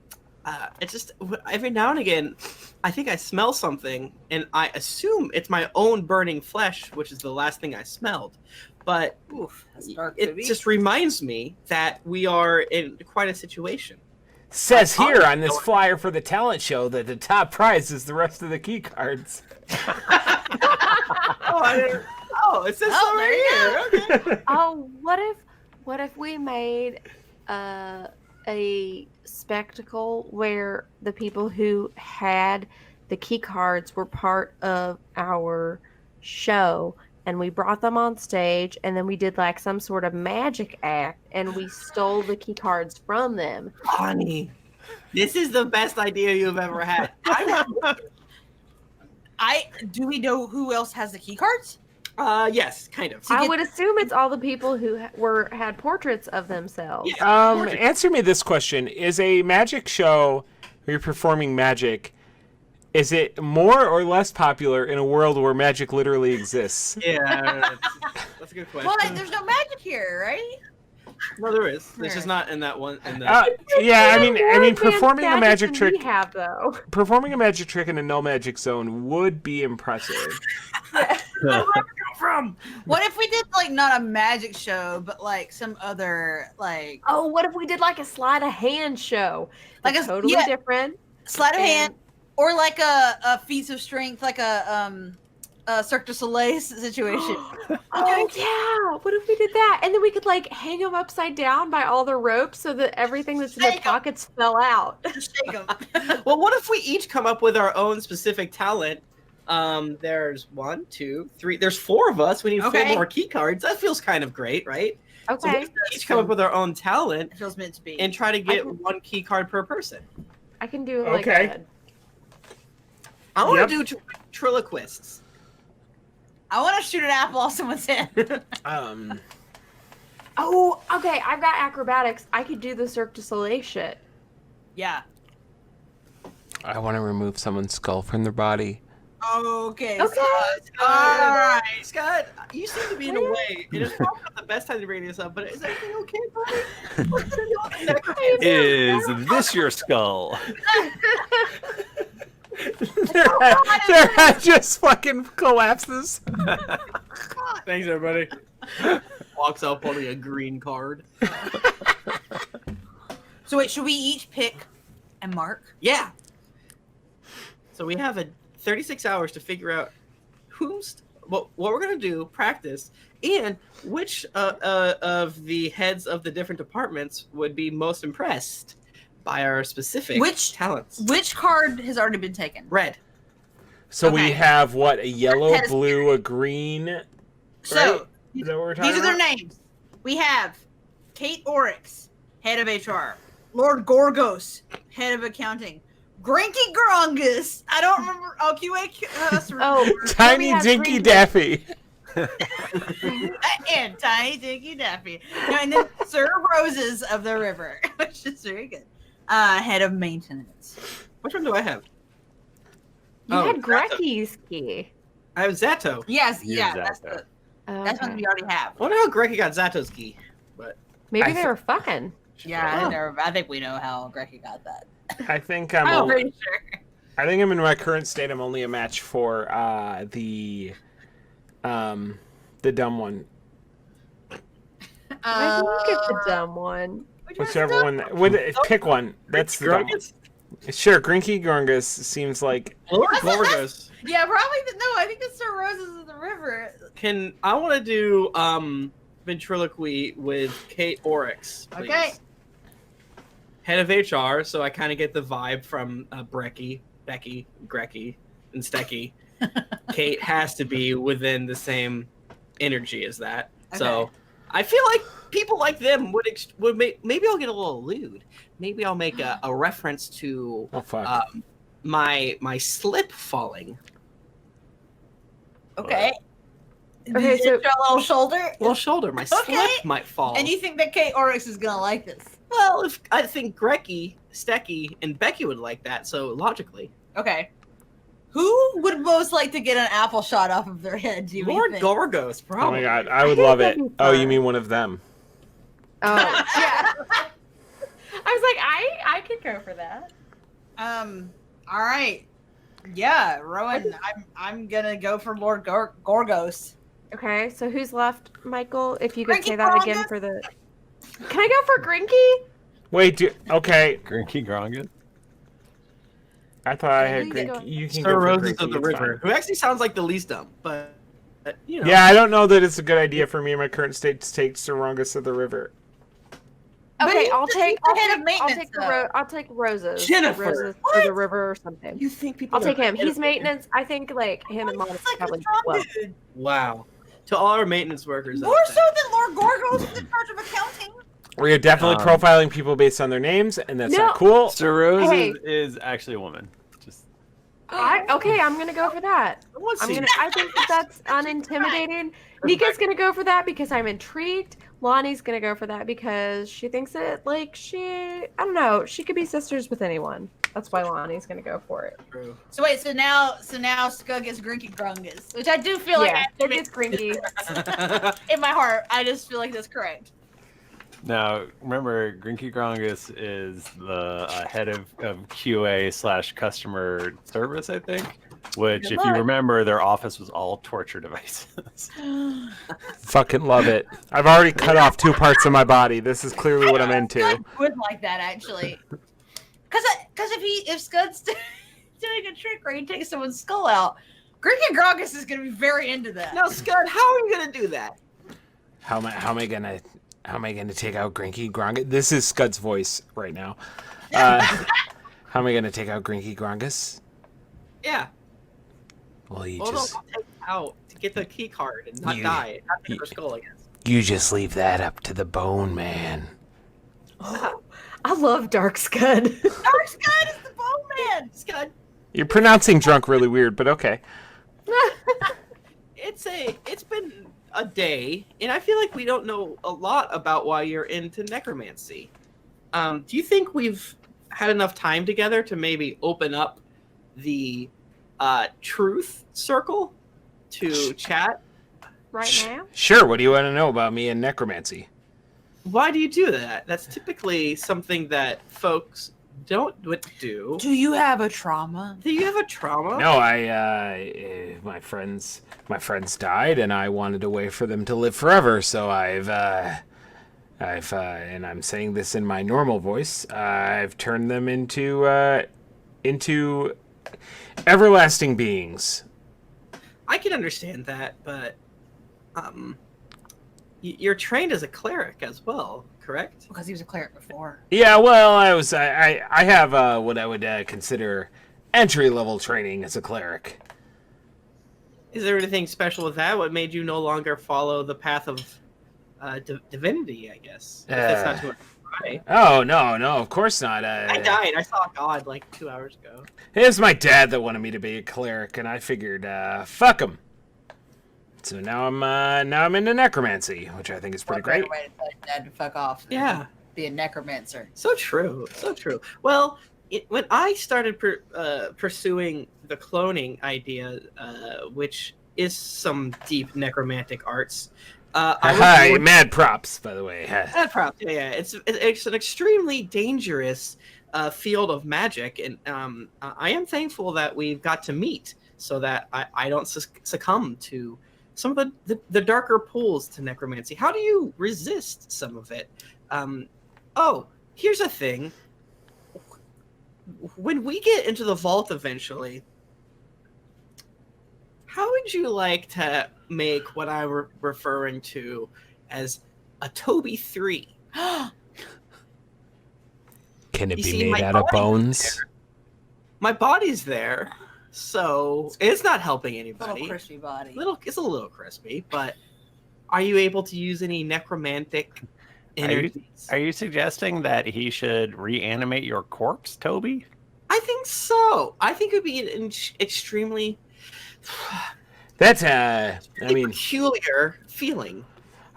it's just every now and again, I think I smell something, and I assume it's my own burning flesh, which is the last thing I smelled. But oof, that's dark. it Toby. just reminds me that we are in quite a situation. Says I- here on this flyer for the talent show that the top prize is the rest of the key cards. It says Oh, so there right you here. Okay. Oh, what if we made a spectacle where the people who had the key cards were part of our show, and we brought them on stage, and then we did like some sort of magic act, and we stole the key cards from them. Honey, this is the best idea you've ever had. Do we know who else has the key cards? Yes, kind of. I would assume it's all the people who had portraits of themselves. Answer me this question. Is a magic show where you're performing magic, is it more or less popular in a world where magic literally exists? Yeah, that's a good question. Well, there's no magic here, right? No, there is. It's just not in that one. Yeah, I mean, More performing a advanced magic than trick, we have, though. performing a magic trick in a no magic zone would be impressive. From What if we did like not a magic show, but like some other like Oh, what if we did like a sleight of hand show? Like Like a- totally yeah. different. sleight of hand, or like a feats of strength, like Cirque du Soleil situation. Oh yeah! What if we did that? And then we could like hang them upside down by all the ropes so that everything that's in their Shake 'em. pockets fell out. Shake them. Well, what if we each come up with our own specific talent? There's 1, 2, 3. There's 4 of us. We need 4 more key cards. That feels kind of great, right? So Okay. we each come up with our own talent It feels meant to be. and try to get 1 key card per person. I can do like Okay. I want Yep. to do triloquists. I want to shoot an apple off someone's head. Oh, okay. I've got acrobatics. I could do the Cirque du Soleil shit. Yeah. I want to remove someone's skull from their body. Okay. Okay. All right, Scott. You seem to be in a way. It is probably not the best time to bring this up, but is everything okay, buddy? Is this your skull? Their head just fucking collapses. Thanks, everybody. Walks up holding a green card. So wait, should we each pick a mark? Yeah. So we have 36 hours to figure out what we're gonna do, practice, and which of the heads of the different departments would be most impressed by our specific talents. Which card has already been taken? Red. So Okay. we have what? A yellow, Red is blue, a green. So Right? Is that what we're talking these are their about? names. We have Kate Oryx, head of HR. Lord Gorgos, head of accounting. Grinky Grongus. I don't remember. Oh, QA. Oh, Tiny we have Dinky green- Daffy. And Tiny Dinky Daffy. No, and then Sir Roses of the River, which is very good. Head of maintenance. Which one do I have? You Oh, had Zato. Grecky's key. I have Zato. Yes, Use yeah, that, that's though. that's one we already have. I wonder how Greggy got Zato's key. But Maybe I they thi- were fucking. Yeah, Oh. I think we know how Greggy got that. I think I'm. I'm pretty sure. I think I'm in my current state. I'm only a match for the dumb one. I think it's a dumb one. Whichever one. Pick one. That's the dumb one. Grungus? Sure, Grinky Grungus seems like. Lord Gorgos. Yeah, probably. No, I think it's Sir Roses of the River. I want to do ventriloquy with Kate Oryx, please. Okay. Head of HR, so I kind of get the vibe from Becky, Grecky, and Stecky. Kate has to be within the same energy as that. So Okay. I feel like people like them would make. Maybe I'll get a little lewd. Maybe I'll make a reference to Oh fuck. my slip falling. Okay. Okay, so- Your little shoulder. Little shoulder, my Okay. slip might fall. And you think that Kate Oryx is gonna like this? Well, if I think Grecky, Stecky, and Becky would like that, so logically. Okay. Who would most like to get an apple shot off of their head? Do you Lord think? Gorgos, Oh probably. my god, I would think love it. that'd be Oh, you fun. mean one of them? Oh, yeah. I was like, I could go for that. All right. Yeah, Rowan. I'm gonna go for Lord Gorgos. Okay, so who's left, Michael? If you could Grinky say that again Grongus? for the. Can I go for Grinky? Wait, okay. Grinky Grongus? I thought I had You can go. Grinky. You can Sir go for Roses Grinky, of the it's River, fine. who actually sounds like the least dumb, but you know. Yeah, I don't know that it's a good idea for me in my current state to take Sarongus of the River. Okay, he's I'll the- take. he's I'll the head take. of maintenance, I'll take Roses. Jennifer! Roses What? for the river or something. You think people? I'll are take him. head He's of maintenance. I think like him and Monica He's like probably. a strong Well, dude. Wow. To all our maintenance workers. out More there. so than Lord Gorgos who's in charge of accounting. We are definitely profiling people based on their names, and that's No. not cool. Sir Rose Hey. is actually a woman. Just okay, I'm gonna go for that. Let's see. I think that's unintimidating. Nika's gonna go for that because I'm intrigued. Lonnie's gonna go for that because she thinks that I don't know, she could be sisters with anyone. That's why Lonnie's gonna go for it. True. So wait, so now Scud gets Grinky Grungus, which I do feel like Yeah, I it is Grinky. in my heart. I just feel like that's correct. now remember, Grinky Grongus is the head of QA/customer service, I think. Which, Good if you luck. remember, their office was all torture devices. Fucking love it. I've already cut off 2 parts of my body. This is clearly what I'm into. Scud would like that actually, because if Scud's doing a trick where he takes someone's skull out, Grinky Groggus is gonna be very into that. Now, Scud, how are you gonna do that? How am I gonna take out Grinky Grongus? This is Scud's voice right now. How am I gonna take out Grinky Grongus? Yeah. Well, Hold on, I'll take it out to get the key card and not die. Not take her skull, I guess. You just leave that up to the Bone Man. I love Dark Scud. Dark Scud is the bone man. Scud. You're pronouncing drunk really weird, but okay. It's been a day, and I feel like we don't know a lot about why you're into necromancy. Do you think we've had enough time together to maybe open up the truth circle to chat? Right now? Sure, what do you want to know about me and necromancy? Why do you do that? That's typically something that folks don't do. Do you have a trauma? Do you have a trauma? No, my friends died, and I wanted a way for them to live forever. So I've and I'm saying this in my normal voice. I've turned them into everlasting beings. I can understand that, but you're trained as a cleric as well, correct? Because he was a cleric before. Yeah, well, I have what I would consider entry-level training as a cleric. Is there anything special with that? What made you no longer follow the path of divinity, I guess? If that's not too much to try. Oh, no, of course not. I died. I saw God like 2 hours ago. It was my dad that wanted me to be a cleric, and I figured, fuck him. So now I'm into necromancy, which I think is pretty great. Way to tell your dad to fuck off. Yeah. Be a necromancer. So true. So true. Well, when I started pursuing the cloning idea, which is some deep necromantic arts, Hi, mad props, by the way. Mad props, yeah. It's an extremely dangerous field of magic, and I am thankful that we've got to meet so that I don't succumb to some of the darker pools to necromancy. How do you resist some of it? Oh, here's a thing. When we get into the vault eventually, how would you like to make what I'm referring to as a Toby 3? Can it be made out of bones? My body's there, so it's not helping anybody. Little crispy body. It's a little crispy, but are you able to use any necromantic energies? Are you suggesting that he should reanimate your corpse, Toby? I think so. I think it would be an extremely That's peculiar feeling.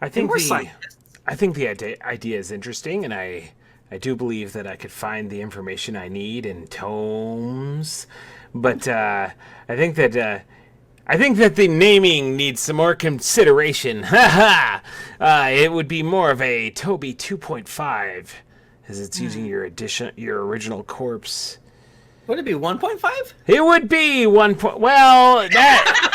I think the idea is interesting, and I do believe that I could find the information I need in tomes, but I think that the naming needs some more consideration. It would be more of a Toby 2.5, as it's using your original corpse. Would it be 1.5? It would be 1. Well, that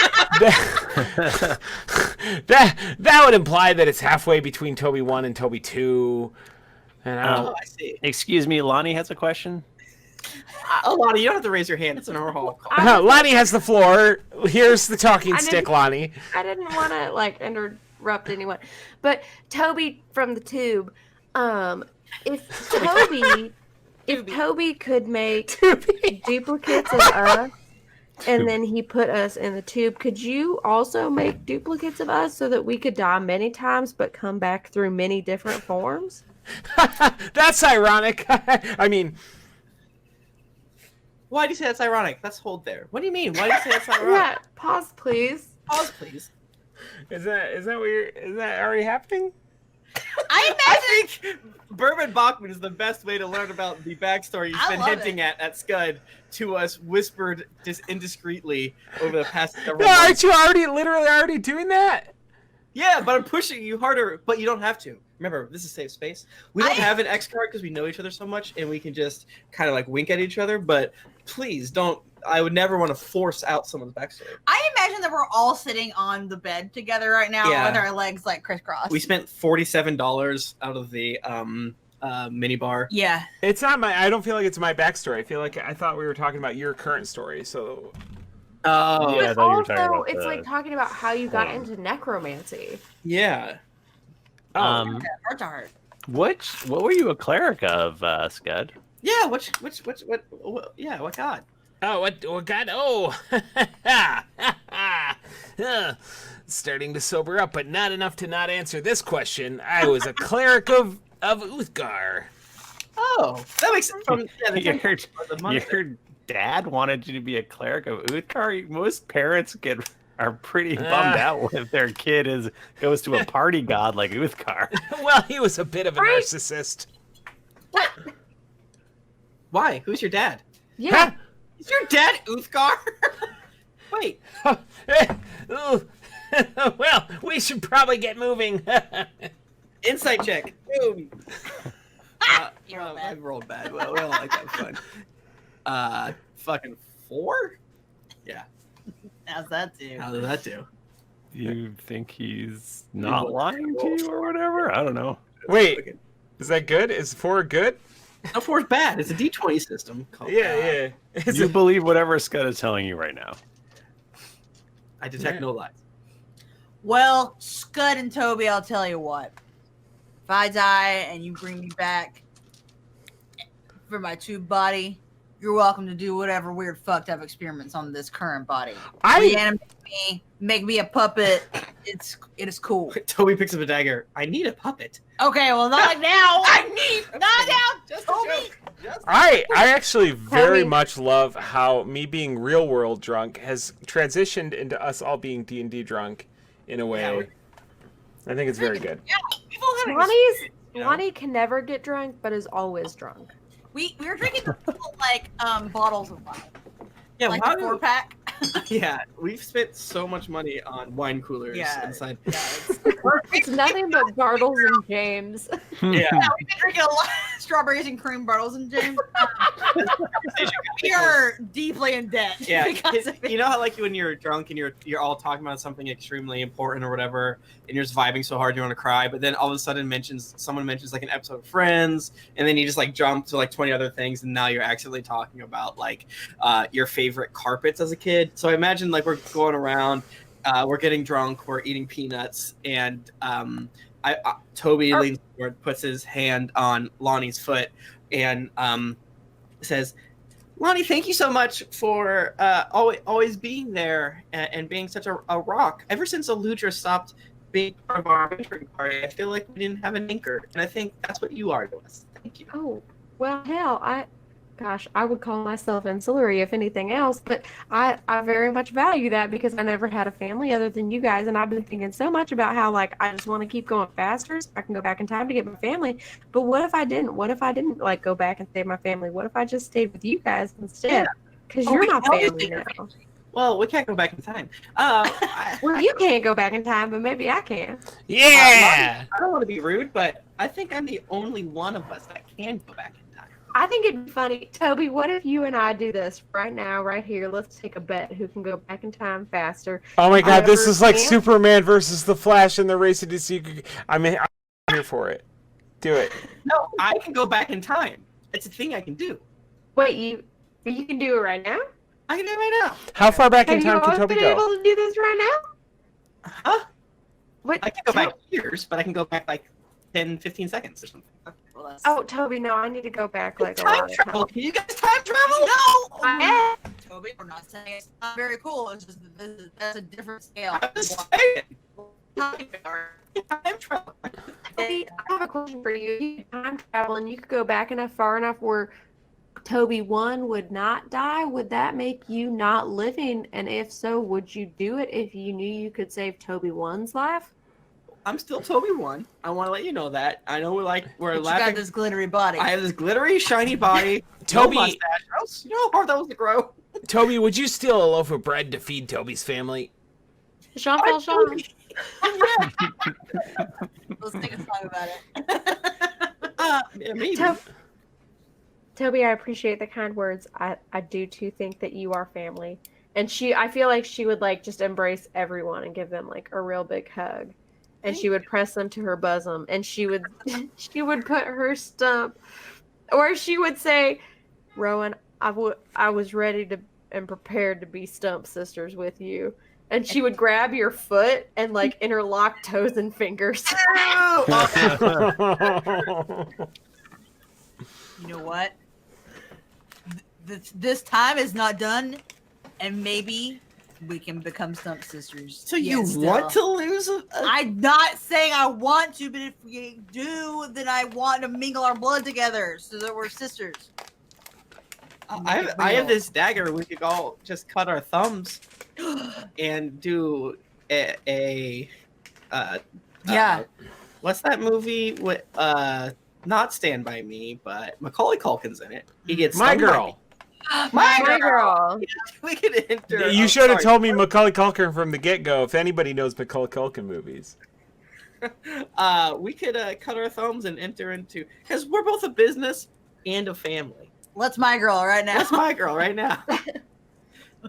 would imply that it's halfway between Toby 1 and Toby 2. And I see. Excuse me, Lahni has a question. Lonnie, you don't have to raise your hand. It's an overhaul call. Lahni has the floor. Here's the talking stick, Lahni. I didn't want to interrupt anyone, but Toby from the tube. If Toby could make duplicates of us, and then he put us in the tube, could you also make duplicates of us so that we could die many times but come back through many different forms? That's ironic. I mean, why do you say that's ironic? Let's hold there. What do you mean? Why do you say that's ironic? Yeah, pause, please. Pause, please. Is that already happening? I think Bourbon Bachmann is the best way to learn about the backstory he's been hinting at Scud to us, whispered indiscreetly over the past several months. Aren't you literally doing that? Yeah, but I'm pushing you harder, but you don't have to. Remember, this is safe space. We don't have an X card because we know each other so much, and we can just kind of wink at each other, but please don't. I would never want to force out someone's backstory. I imagine that we're all sitting on the bed together right now with our legs crisscrossed. We spent $47 out of the mini bar. Yeah. It's not I don't feel like it's my backstory. I thought we were talking about your current story, so. Oh, Yeah, I But thought you were talking also, about it's the like talking about how you got horn. into necromancy. yeah. Heart to heart. What were you a cleric of, Skud? Yeah, what yeah, what god? Oh, what God? Oh, starting to sober up, but not enough to not answer this question. I was a cleric of Uthgar. Oh, that makes sense. From Your dad wanted you to be a cleric of Uthgar. Most parents are pretty bummed out when their kid goes to a party god like Uthgar. Well, he was a bit of a Right. narcissist. Why? Who's your dad? Yeah. Is your dad Uthgar? Wait. Well, we should probably get moving. Insight check. Boom. You rolled bad. I rolled bad. Well, we all like that fun. Fucking 4? Yeah. How's that do? How did that do? You think he's not lying to you or whatever? I don't know. Wait, is that good? Is 4 good? No, 4 is bad. It's a D20 system. Called, Yeah. Is You it- believe whatever Scud is telling you right now. I detect no lies. Well, Scud and Toby, I'll tell you what. If I die and you bring me back for my tube body, you're welcome to do whatever weird fucked up experiments on this current body. Reanimate me, make me a puppet. It is cool. Toby picks up a dagger. I need a puppet. Okay, well not now. Not now. Just Toby. a joke. I actually very Toby. much love how me being real world drunk has transitioned into us all being D&D drunk in a way. Yeah, I think it's very good. We've all had a- you know? Lonnie can never get drunk, but is always drunk. We were drinking the little, like bottles of wine. Yeah, Like why the do- 4-pack. yeah, we've spent so much money on wine coolers Yeah. inside. It's nothing but Bartles and James. Yeah. Yeah, we've been drinking a lot of strawberries and cream bottles and James. We are deeply in debt. Yeah, because of you know how like when you're drunk and you're all talking about something extremely important or whatever, and you're just vibing so hard you want to cry, but then all of a sudden someone mentions like an episode of Friends, and then you just like jump to like 20 other things, and now you're accidentally talking about like your favorite carpets as a kid. So I imagine like we're going around, we're getting drunk, we're eating peanuts, and Toby leans forward, puts his hand on Lonnie's foot, and says, Lonnie, thank you so much for always being there and being such a rock. Ever since Eludra stopped being part of our adventuring party, I feel like we didn't have an anchor, and I think that's what you are to us. Thank you. Oh, well, hell, I would call myself ancillary if anything else, but I very much value that because I never had a family other than you guys, and I've been thinking so much about how, like, I just want to keep going faster so I can go back in time to get my family. But what if I didn't? What if I didn't, like, go back and save my family? What if I just stayed with you guys instead? Because you're my family now. Well, we can't go back in time. Well, you can't go back in time, but maybe I can. Yeah! I don't want to be rude, but I think I'm the only one of us that can go back in time. I think it'd be funny. Toby, what if you and I do this right now, right here? Let's take a bet who can go back in time faster. Oh my god, this Whoever is like can. Superman versus the Flash in the race to see. I'm here for it. Do it. No, I can go back in time. It's a thing I can do. Wait, you can do it right now? I can do it right now. How far back in Have you time can always Toby been go? able to do this right now? Huh? What? I can go back years, but I can go back like 10, 15 seconds or something. Well, that's... Oh, Toby, no, I need to go back like a Time lot of travel. time. Can you guys time travel? No! I Toby, we're not saying it's not very cool. It's just that that's a different scale. I'm just saying. Time Time travel. Toby, I have a question for you. You could time travel and you could go back far enough where Toby 1 would not die. Would that make you not living? And if so, would you do it if you knew you could save Toby 1's life? I'm still Toby 1. I want to let you know that. I know we're But you laughing. got this glittery body. I have this glittery, shiny body. Toby- no mustache. You know how hard that was to grow? Toby, would you steal a loaf of bread to feed Toby's family? Jean-Paul. Let's take a song about it. Yeah, maybe. Toby, I appreciate the kind words. I do too think that you are family. And I feel like she would like just embrace everyone and give them like a real big hug. And she would press them to her bosom and she would put her stump, or she would say, Rowan, I was ready to and prepared to be stump sisters with you. And she would grab your foot and like interlock toes and fingers. You know what? This time is not done, and maybe we can become stump sisters. So you want to lose? I'm not saying I want to, but if we do, then I want to mingle our blood together so that we're sisters. I have this dagger. We could all just cut our thumbs and do what's that movie with not Stand By Me, but Macaulay Culkin's in it. He gets My Girl. My girl. We could enter. You should have told me Macaulay Culkin from the get-go. If anybody knows Macaulay Culkin movies, we could cut our thumbs and enter into, because we're both a business and a family. Let's my girl right now. That's my girl right now.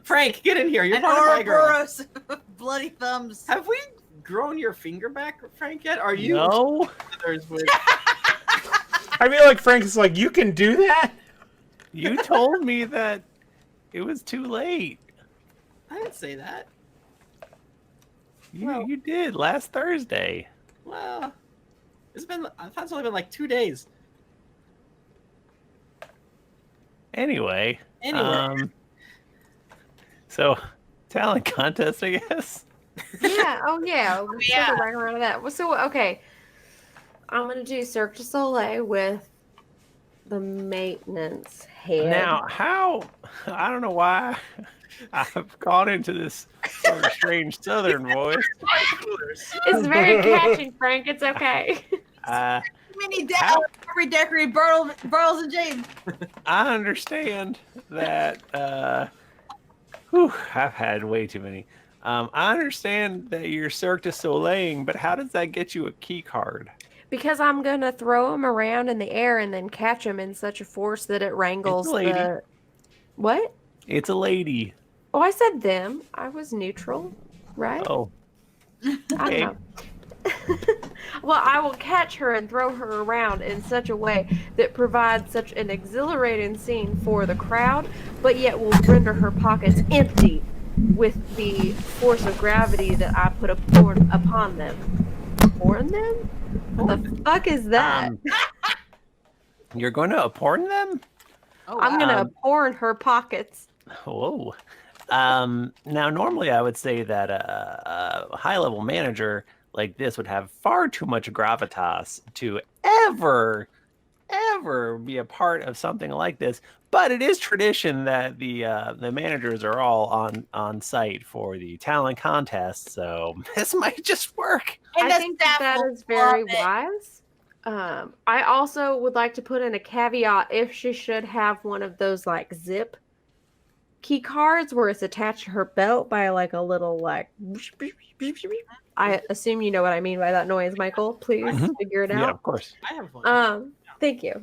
Frank, get in here. You're and part of my girl. Ouroboros, bloody thumbs. Have we grown your finger back, Frank? Yet? Are you? No. With... I feel like Frank is like, you can do that. You told me that it was too late. I didn't say that. You did last Thursday. Well, I thought it's only been like 2 days. Anyway. So, talent contest, I guess. Yeah. Oh, yeah. We'll circle back around to that. So, okay. I'm going to do Cirque du Soleil with the maintenance head. Now, I don't know why I've gone into this sort of strange southern voice. It's very catchy, Frank. It's okay. Mini every decorate Burles and James. I understand that. I've had way too many. I understand that you're Cirque du Soleil, but how does that get you a key card? Because I'm going to throw them around in the air and then catch them in such a force that it wrangles the... What? It's a lady. Oh, I said them. I was neutral, right? Oh. I don't know. Well, I will catch her and throw her around in such a way that provides such an exhilarating scene for the crowd, but yet will render her pockets empty with the force of gravity that I put upon them. Upon them? What the fuck is that? You're going to porn them? Oh, I'm going to porn her pockets. Whoa. Now, normally I would say that a high-level manager like this would have far too much gravitas to ever be a part of something like this. But it is tradition that the managers are all on site for the talent contest, so this might just work. And I think that is very wise. I also would like to put in a caveat if she should have one of those like zip key cards where it's attached to her belt by like a little like. I assume you know what I mean by that noise, Michael. Please figure it out. Yeah, of course. I have one. Thank you.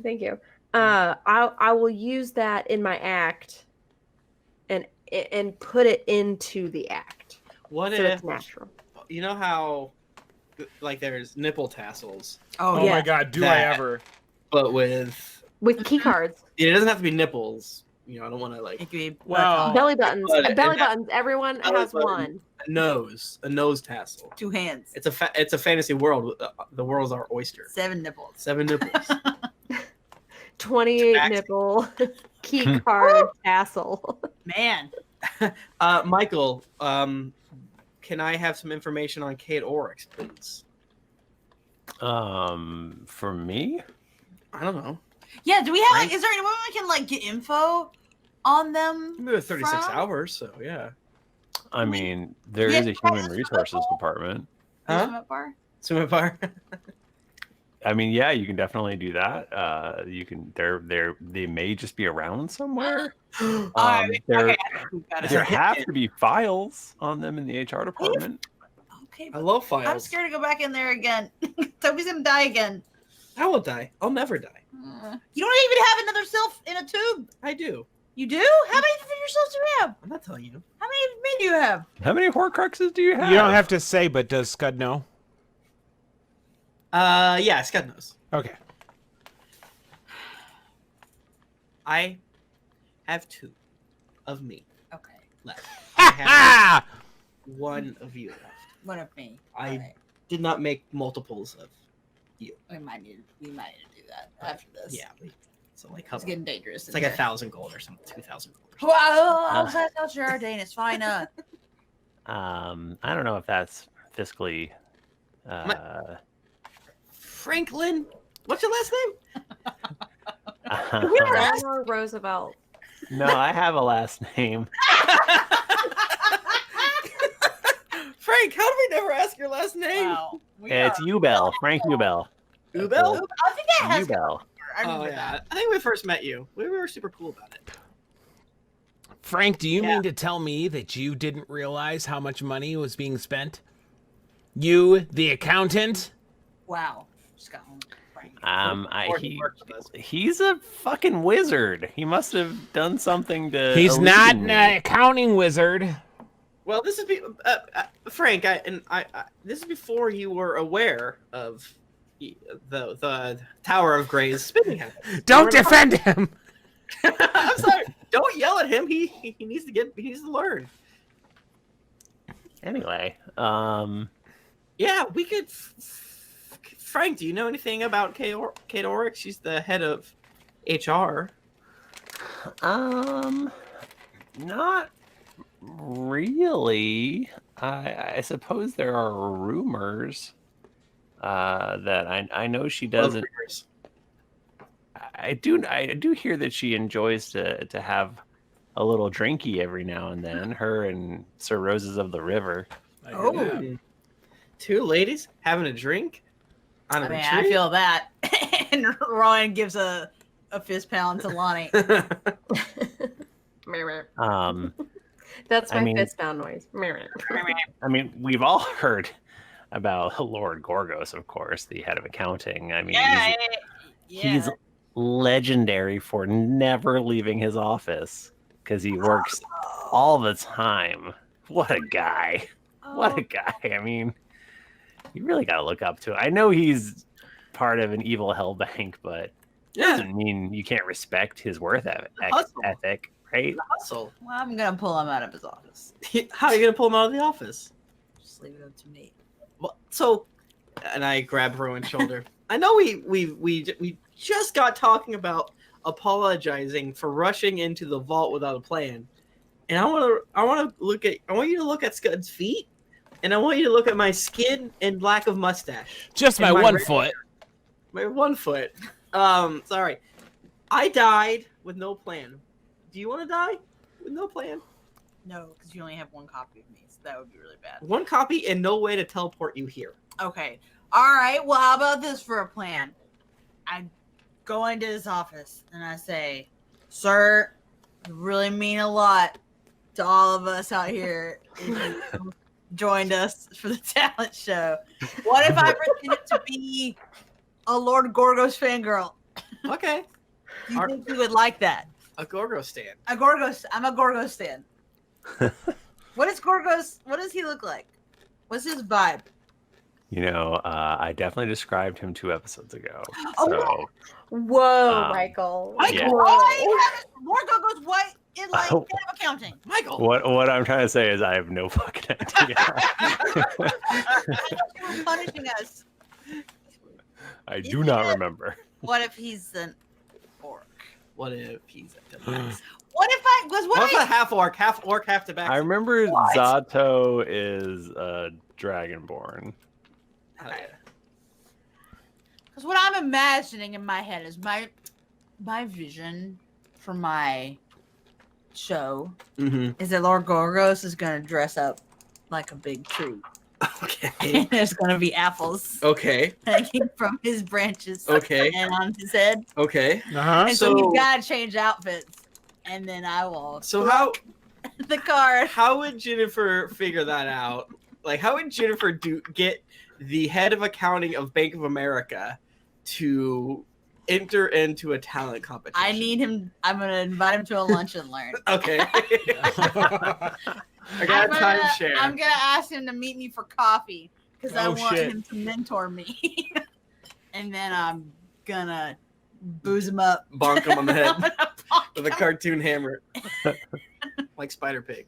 I will use that in my act, and put it into the act. What so if it's natural? You know how, like, there's nipple tassels, Oh yeah. my god, do I ever? but with key cards, it doesn't have to be nipples. You know, I don't want to like It could be Wow. belly buttons, But belly it- buttons. Everyone belly has button. one. a nose tassel. 2 hands, It's a fantasy world. The world's our oyster. 7 nipples. 7 nipples. 28 Back- nipple key card tassel. Man, Michael, can I have some information on Kate Oryx, please? For me? I don't know. yeah. Do we have? Right. Is there anyone we can like get info on them? Maybe 36 From? hours, so yeah. I mean, there Yeah, is a human that's resources cool. department. Huh? Swim up bar? Swim bar. I mean, yeah, you can definitely do that. You can. They may just be around somewhere. Alright, There, okay, we got it. there have to be files on them in the HR department. Okay, I but love files. I'm scared to go back in there again. Toby's gonna die again. I will die. I'll never die. You don't even have another self in a tube. I do. You do? How many yourselves do you have? I'm not telling you. How many men do you have? How many Horcruxes do you have? You don't have to say, but does Scud know? Yeah, Scud knows. Okay. I have 2 of me. Okay. left. I have one of you left. One of me. I Alright. did not make multiples of you. We might need to do that after this. Yeah. So like, It's getting dangerous. it's like 1,000 gold or something, 2,000 gold. Wow, that's not sure, Dane. It's fine. I don't know if that's fiscally. Franklin, what's your last name? Or Roosevelt. No, I have a last name. Frank, how do we never ask your last name? Wow. It's Ubel, Frank Ubel. Ubel? I think that has. Ubel. I Oh remember yeah, that. I think when we first met you, we were super cool about it. Frank, do you Yeah. mean to tell me that you didn't realize how much money was being spent? You, the accountant? Wow. Just got home. Frank. Or he worked with us. He's a fucking wizard. He must have done something to. He's not illusion an me. accounting wizard. Well, this is Frank. This is before you were aware of the Tower of Grey's spinning habits. Don't defend him. I'm sorry. Don't yell at him. He needs to learn. Anyway, Yeah, we could. Frank, do you know anything about Kate Oric? She's the head of HR. not really. I suppose there are rumors that I know she doesn't. I do hear that she enjoys to have a little drinky every now and then. Her and Sir Roses of the River. Oh, two ladies having a drink on a I mean, retreat? I feel that. And Ryan gives a fist pound to Lonnie. That's my I mean- fist pound noise. I mean, we've all heard about Lord Gorgos, of course, the head of accounting. I mean, he's legendary for never leaving his office because he works all the time. What a guy. What a guy. I mean, you really got to look up to it. I know he's part of an evil hell bank, but it doesn't mean you can't respect his worth ethic, right? Hustle. Well, I'm gonna pull him out of his office. How are you gonna pull him out of the office? Just leave it up to me. Well, so, and I grab Rowan's shoulder. I know we just got talking about apologizing for rushing into the vault without a plan, and I want you to look at Scud's feet, and I want you to look at my skin and lack of mustache. Just And my one red foot. hair. My 1 foot. Sorry, I died with no plan. Do you want to die with no plan? No, because you only have one copy of me, so that would be really bad. One copy and no way to teleport you here. Okay. All right. Well, how about this for a plan? I go into his office and I say, "Sir, you really mean a lot to all of us out here. If you joined us for the talent show. What if I pretended to be a Lord Gorgos fangirl? Okay. Do you think you would like that? A Gorgo stand. I'm a Gorgos stan. What does he look like? What's his vibe? You know, I definitely described him 2 episodes ago. Oh, So, Whoa, Um, Michael. Yeah. All I have is Lord Gorgos white in like Oh. head of accounting. Michael. what I'm trying to say is I have no fucking idea. I thought you were punishing us. I do not remember. What if he's an orc? What if he's a dumbass? What if I was What if a half orc, half tobacco? I remember What? Zato is Dragonborn. Hell yeah. Because what I'm imagining in my head is my vision for my show Mm-hmm. is that Lord Gorgos is gonna dress up like a big tree. Okay. And there's gonna be apples Okay. hanging from his branches Okay. and on his head. Okay. Uh-huh. And so So- he's gotta change outfits. And then I will So how the card. how would Jennifer figure that out? Like, how would Jennifer get the head of accounting of Bank of America to enter into a talent competition? I need him. I'm gonna invite him to a lunch and learn. Okay. I got a timeshare. I'm gonna ask him to meet me for coffee because I Oh, want shit. him to mentor me. And then I'm gonna booze him up. Bonk him on the I'm head gonna bonk with a him. cartoon hammer, like Spider Pig.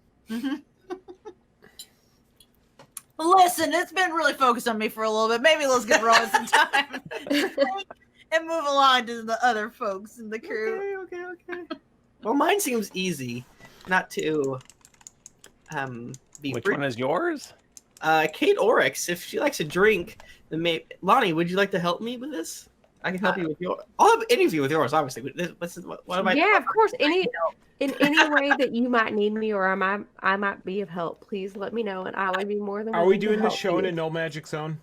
Listen, it's been really focused on me for a little bit. Maybe let's give Rowan some time and move along to the other folks in the crew. Okay. Well, mine seems easy. Not to be. Which one is yours? Kate Oryx. If she likes a drink, then maybe Lahni, would you like to help me with this? I can help you with yours. I'll help any of you with yours, obviously. What am I? Yeah, of course. In any way that you might need me or I might be of help, please let me know, and I would be more than. Are we willing to doing this help show in you. a no magic zone?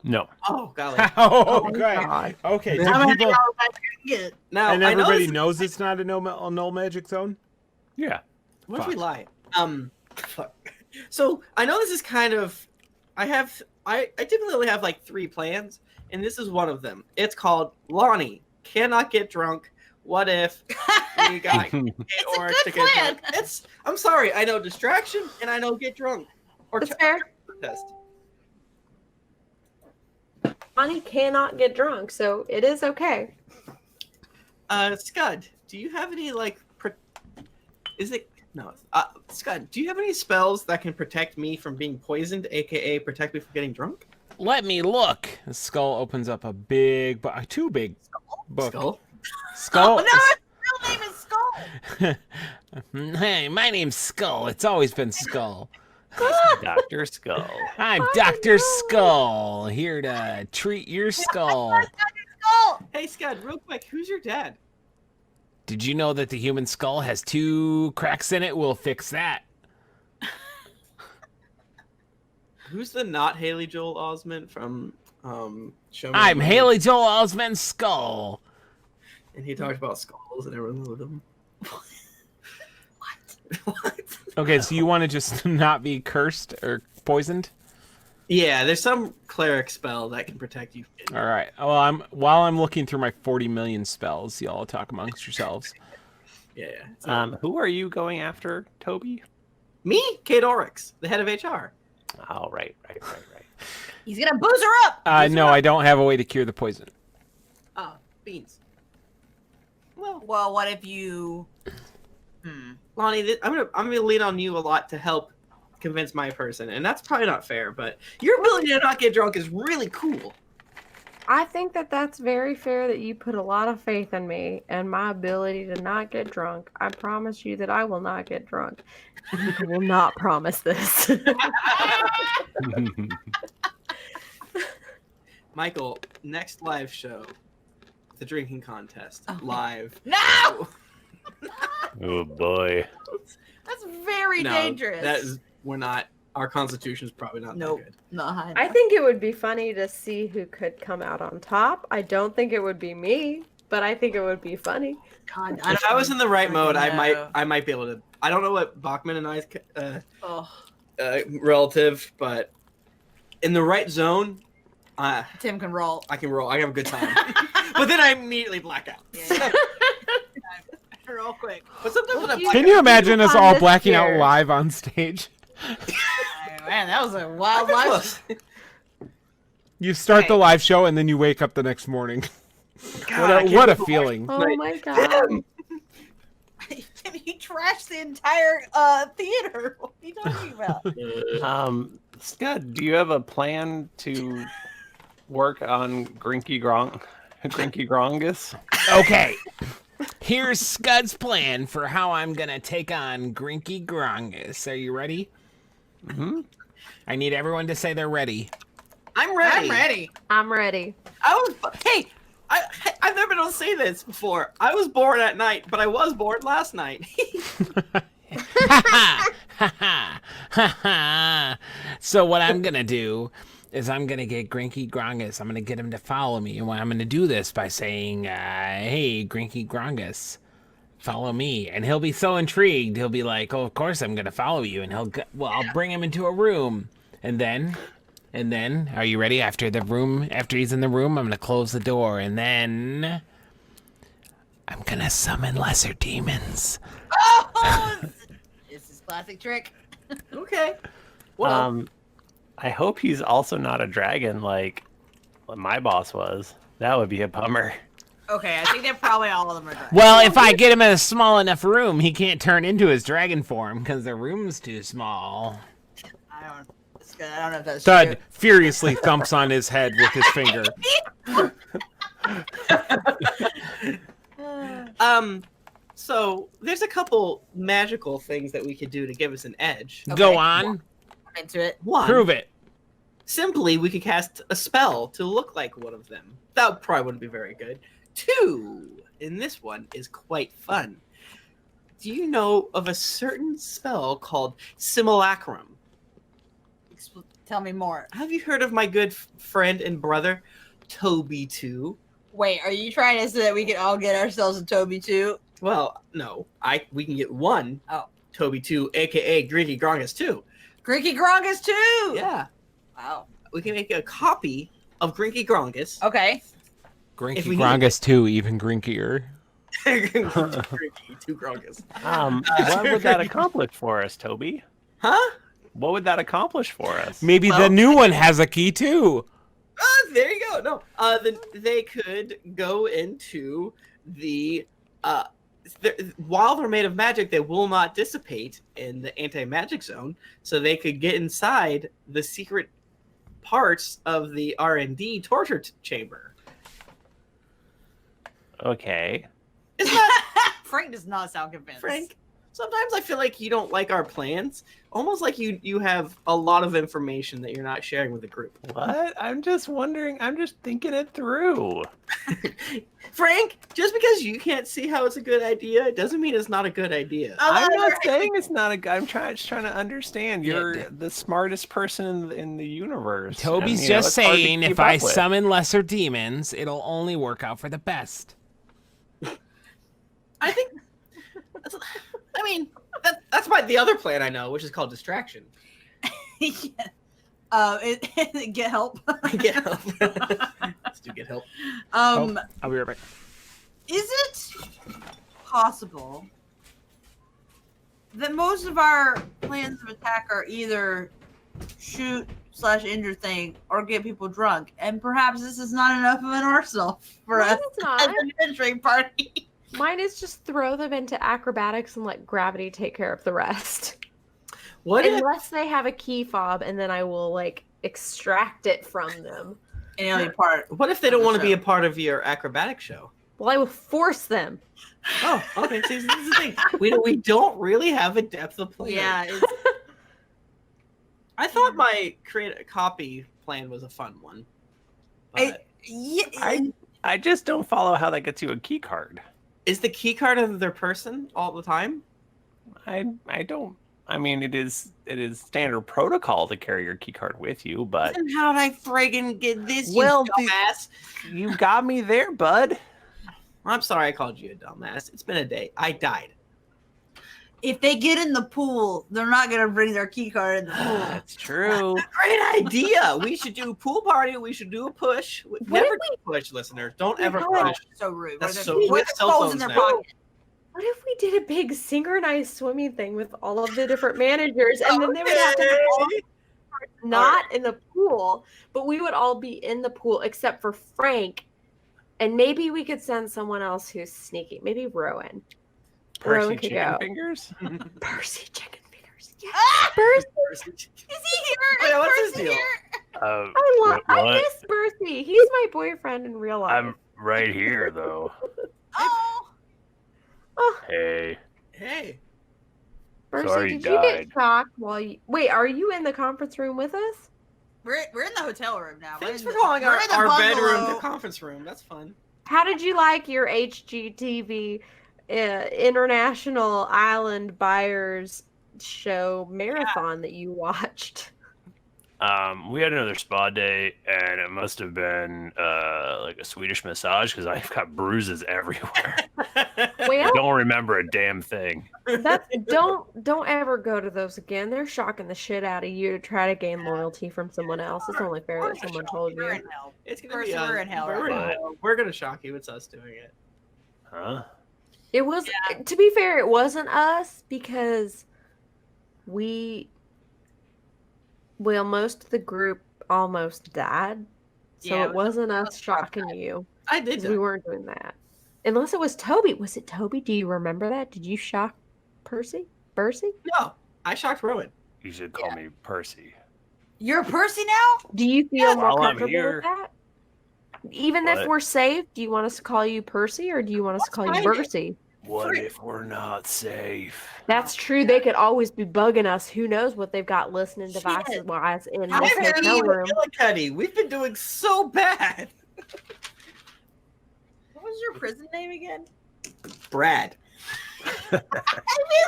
No. Oh golly. Oh, my okay. God. Okay. Do How many people, dollars I can get? Now and I know everybody this- knows it's not a no magic zone? Yeah. What if we Fuck. lie? Fuck. So I know this is kind of. I typically only have like 3 plans, and this is one of them. It's called Lahni cannot get drunk. What if we got Kate Oryx good to get plan. drunk? I'm sorry. I know distraction, and I know get drunk. Or That's fair. test. Bonnie cannot get drunk, so it is okay. Scud, do you have any Scud, do you have any spells that can protect me from being poisoned, aka protect me from getting drunk? Let me look. The skull opens up a big, two big book. Skull? Skull. Oh, no, his real name is Skull. Hey, my name's Skull. It's always been Skull. Dr. Skull. I'm Oh, Dr. no. Skull, here to treat your skull. Skull. Hey Scud, real quick, who's your dad? Did you know that the human skull has 2 cracks in it? We'll fix that. Who's the not Haley Joel Osment from Show Me I'm the Money? Haley Joel Osment's Skull. And he talked about skulls and everyone loved him. What? Okay, so you want to just not be cursed or poisoned? Yeah, there's some cleric spell that can protect you. All right. Well, while I'm looking through my 40 million spells, y'all talk amongst yourselves. Yeah. Who are you going after, Toby? Me, Kate Oryx, the head of HR. Oh, right. He's gonna booze her up. No, I don't have a way to cure the poison. Oh, beans. Well, what if you? Lahni, I'm gonna lean on you a lot to help convince my person, and that's probably not fair. But your ability to not get drunk is really cool. I think that that's very fair that you put a lot of faith in me and my ability to not get drunk. I promise you that I will not get drunk. I will not promise this. Michael, next live show, the drinking contest, Okay. live. No, Oh, boy. that's very No, dangerous. that is, we're not. Our constitution's probably not Nope. that good. Not high I enough. think it would be funny to see who could come out on top. I don't think it would be me, but I think it would be funny. God, If I was in the right mode, I know. might be able to. I don't know what Bachmann and I's Oh, relative, but in the right zone, Tim can roll. I can roll. I have a good time. But then I immediately black out. Yeah. Real quick. But sometimes when I black Can out, you imagine us on all this blacking out chair. live on stage? Man, that was a I'm wild pretty life. close. You start the Okay. live show and then you wake up the next morning. God, I can't what a believe- feeling. Oh Right. my god. He trashed the entire theater. What are you talking about? Scud, do you have a plan to work on Grinky Grongus? Okay. Here's Scud's plan for how I'm going to take on Grinky Grongus. Are you ready? Mm-hmm. I need everyone to say they're ready. I'm ready. I'm ready. I'm ready. Hey, I've never been able to say this before. I was born at night, but I was born last night. So what I'm going to do is I'm going to get Grinky Grongus. I'm going to get him to follow me. And I'm going to do this by saying, hey, Grinky Grongus, follow me. And he'll be so intrigued. He'll be like, oh, of course I'm going to follow you. And I'll bring him into a room. And then, are you ready? After he's in the room, I'm going to close the door. And then I'm going to summon lesser demons. Oh, this is classic trick. Okay. Well, I hope he's also not a dragon like my boss was. That would be a bummer. Okay, I think that probably all of them are dragons. Well, if I get him in a small enough room, he can't turn into his dragon form because the room's too small. I don't know if that's Thud true. furiously thumps on his head with his finger. So there's a couple magical things that we could do to give us an edge. Go on. Into it. One, Prove it. simply we could cast a spell to look like one of them. That probably wouldn't be very good. Two, and this one is quite fun. Do you know of a certain spell called simulacrum? Tell me more. Have you heard of my good friend and brother, Toby 2? Wait, are you trying to say that we can all get ourselves a Toby too? Well, no. We can get one. Oh. Toby 2, aka Grinky Grongus 2. Grinky Grongus too. Yeah. Wow. We can make a copy of Grinky Grongus. Okay. Grinky Grongus too, even grinkier. Grinky 2 Grongus. What would that accomplish for us, Toby? Huh? What would that accomplish for us? Maybe the new one has a key too. There you go. No, they could go into the while they're made of magic, they will not dissipate in the anti-magic zone, so they could get inside the secret parts of the R&D torture chamber. Okay. Isn't that Frank does not sound convinced. Frank? Sometimes I feel like you don't like our plans. Almost like you have a lot of information that you're not sharing with the group. What? I'm just wondering. I'm just thinking it through. Frank, just because you can't see how it's a good idea, doesn't mean it's not a good idea. I'm not saying it's not a good. I'm trying to understand. You're the smartest person in the universe. Toby's And, just it's hard to saying keep if I up with. summon lesser demons, it'll only work out for the best. I think. I mean, that's the other plan I know, which is called distraction. Get help. Get help. Let's do get help. I'll be right back. Is it possible that most of our plans of attack are either shoot/injure thing or get people drunk, and perhaps this is not enough of an arsenal for Mine us is not. as an adventuring party? Mine is just throw them into acrobatics and let gravity take care of the rest. What if Unless they have a key fob, and then I will like extract it from them. And the only part. What if they don't want to be a part of your acrobatic show? Well, I will force them. Oh, okay. See, this is the thing. We don't really have a depth of plan. Yeah. I thought my create a copy plan was a fun one. But I just don't follow how that gets you a key card. is the key card of their person all the time? I don't. I mean, it is standard protocol to carry your key card with you, but And how'd I friggin' get this, Well, you dumbass? you got me there, bud. I'm sorry I called you a dumbass. It's been a day. I died. If they get in the pool, they're not gonna bring their key card in the pool. That's true. Great idea. We should do a pool party. We should do a push. Never do a push, listeners. Don't ever push. So rude. That's With so- their with cell phones phones in their now. pocket. What if we did a big synchronized swimming thing with all of the different managers, and then they would have to all not in the pool, but we would all be in the pool except for Frank, and maybe we could send someone else who's sneaky. Maybe Rowan. Percy Rowan could chicken go. fingers. Percy chicken fingers. Yeah. Ah! Percy. Is he here? Wait, Is what's his Percy deal? here? I miss Percy. He's my boyfriend in real life. I'm right here, though. Oh, Oh, Hey. Hey. Percy, Sorry, did you get died. shocked while you... Wait, are you in the conference room with us? we're in the hotel room now. Thanks We're for in the- calling we're our, in the our bedroom bungalow. the conference room. That's fun. How did you like your HGTV International Island Buyers show marathon that you watched? We had another spa day, and it must have been like a Swedish massage because I've got bruises everywhere. I Well, don't remember a damn thing. don't ever go to those again. They're shocking the shit out of you to try to gain loyalty from someone else. It's only fair that someone told We're you. in hell. It's gonna Percy, be we're in hell right we're, now. hell. We're gonna shock you. It's us doing it. Huh? It was, to be fair, it wasn't us because most of the group almost died. So Yeah, it wasn't us was probably shocking you I did. because we weren't doing that. Unless it was Toby. Was it Toby? Do you remember that? Did you shock Percy? No, I shocked Rowan. You should call me Percy. You're Percy now? Do you feel more While I'm comfortable here. with that? Even What? if we're safe, do you want us to call you Percy or do you want us to call you fine. Bercy? What if we're not safe? That's true. They could always be bugging us. Who knows what they've got listening devices wise in this I've been hotel room. McGillicuddy. We've been doing so bad. What was your prison name again? Brad. I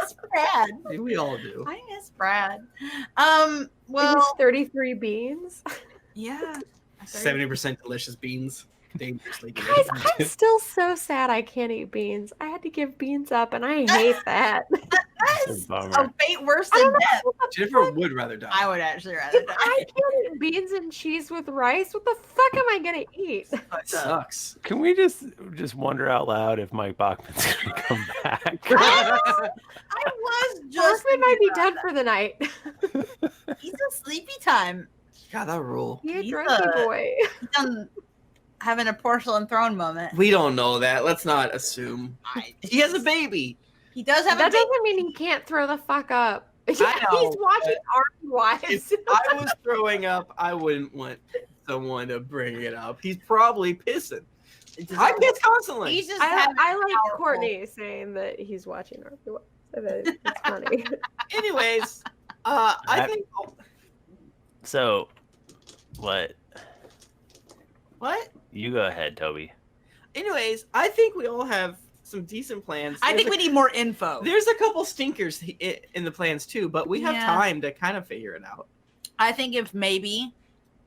miss Brad. We all do. I miss Brad. It Well, was 33 beans. yeah. 70% delicious beans. Dangerously Guys, delicious. I'm still so sad I can't eat beans. I had to give beans up and I hate that. That It's is a bummer. a fate worse I than don't know death. what the Jennifer fuck- would rather die. I would actually rather If I die. can't eat beans and cheese with rice, what the fuck am I gonna eat? That sucks. Can we just wonder out loud if Mike Bachmann's gonna come back? I was just Bachman might be thinking done about for the night. that. He's a sleepy time. God, that rule. You He's drunky boy. He's done having a porcelain throne moment. We don't know that. Let's not assume. He has a baby. He does have That a baby. doesn't mean he can't throw the fuck up. I know, He's watching Army Wives. If I was throwing up, I wouldn't want someone to bring it up. He's probably pissing. I piss constantly. He's just I having like powerful- Courtney saying that he's watching Army Wives. It's funny. Anyways, I I- think. So, what? What? You go ahead, Toby. Anyways, I think we all have some decent plans. I think we need more info. There's a couple stinkers in the plans too, but we have Yeah. time to kind of figure it out. I think if maybe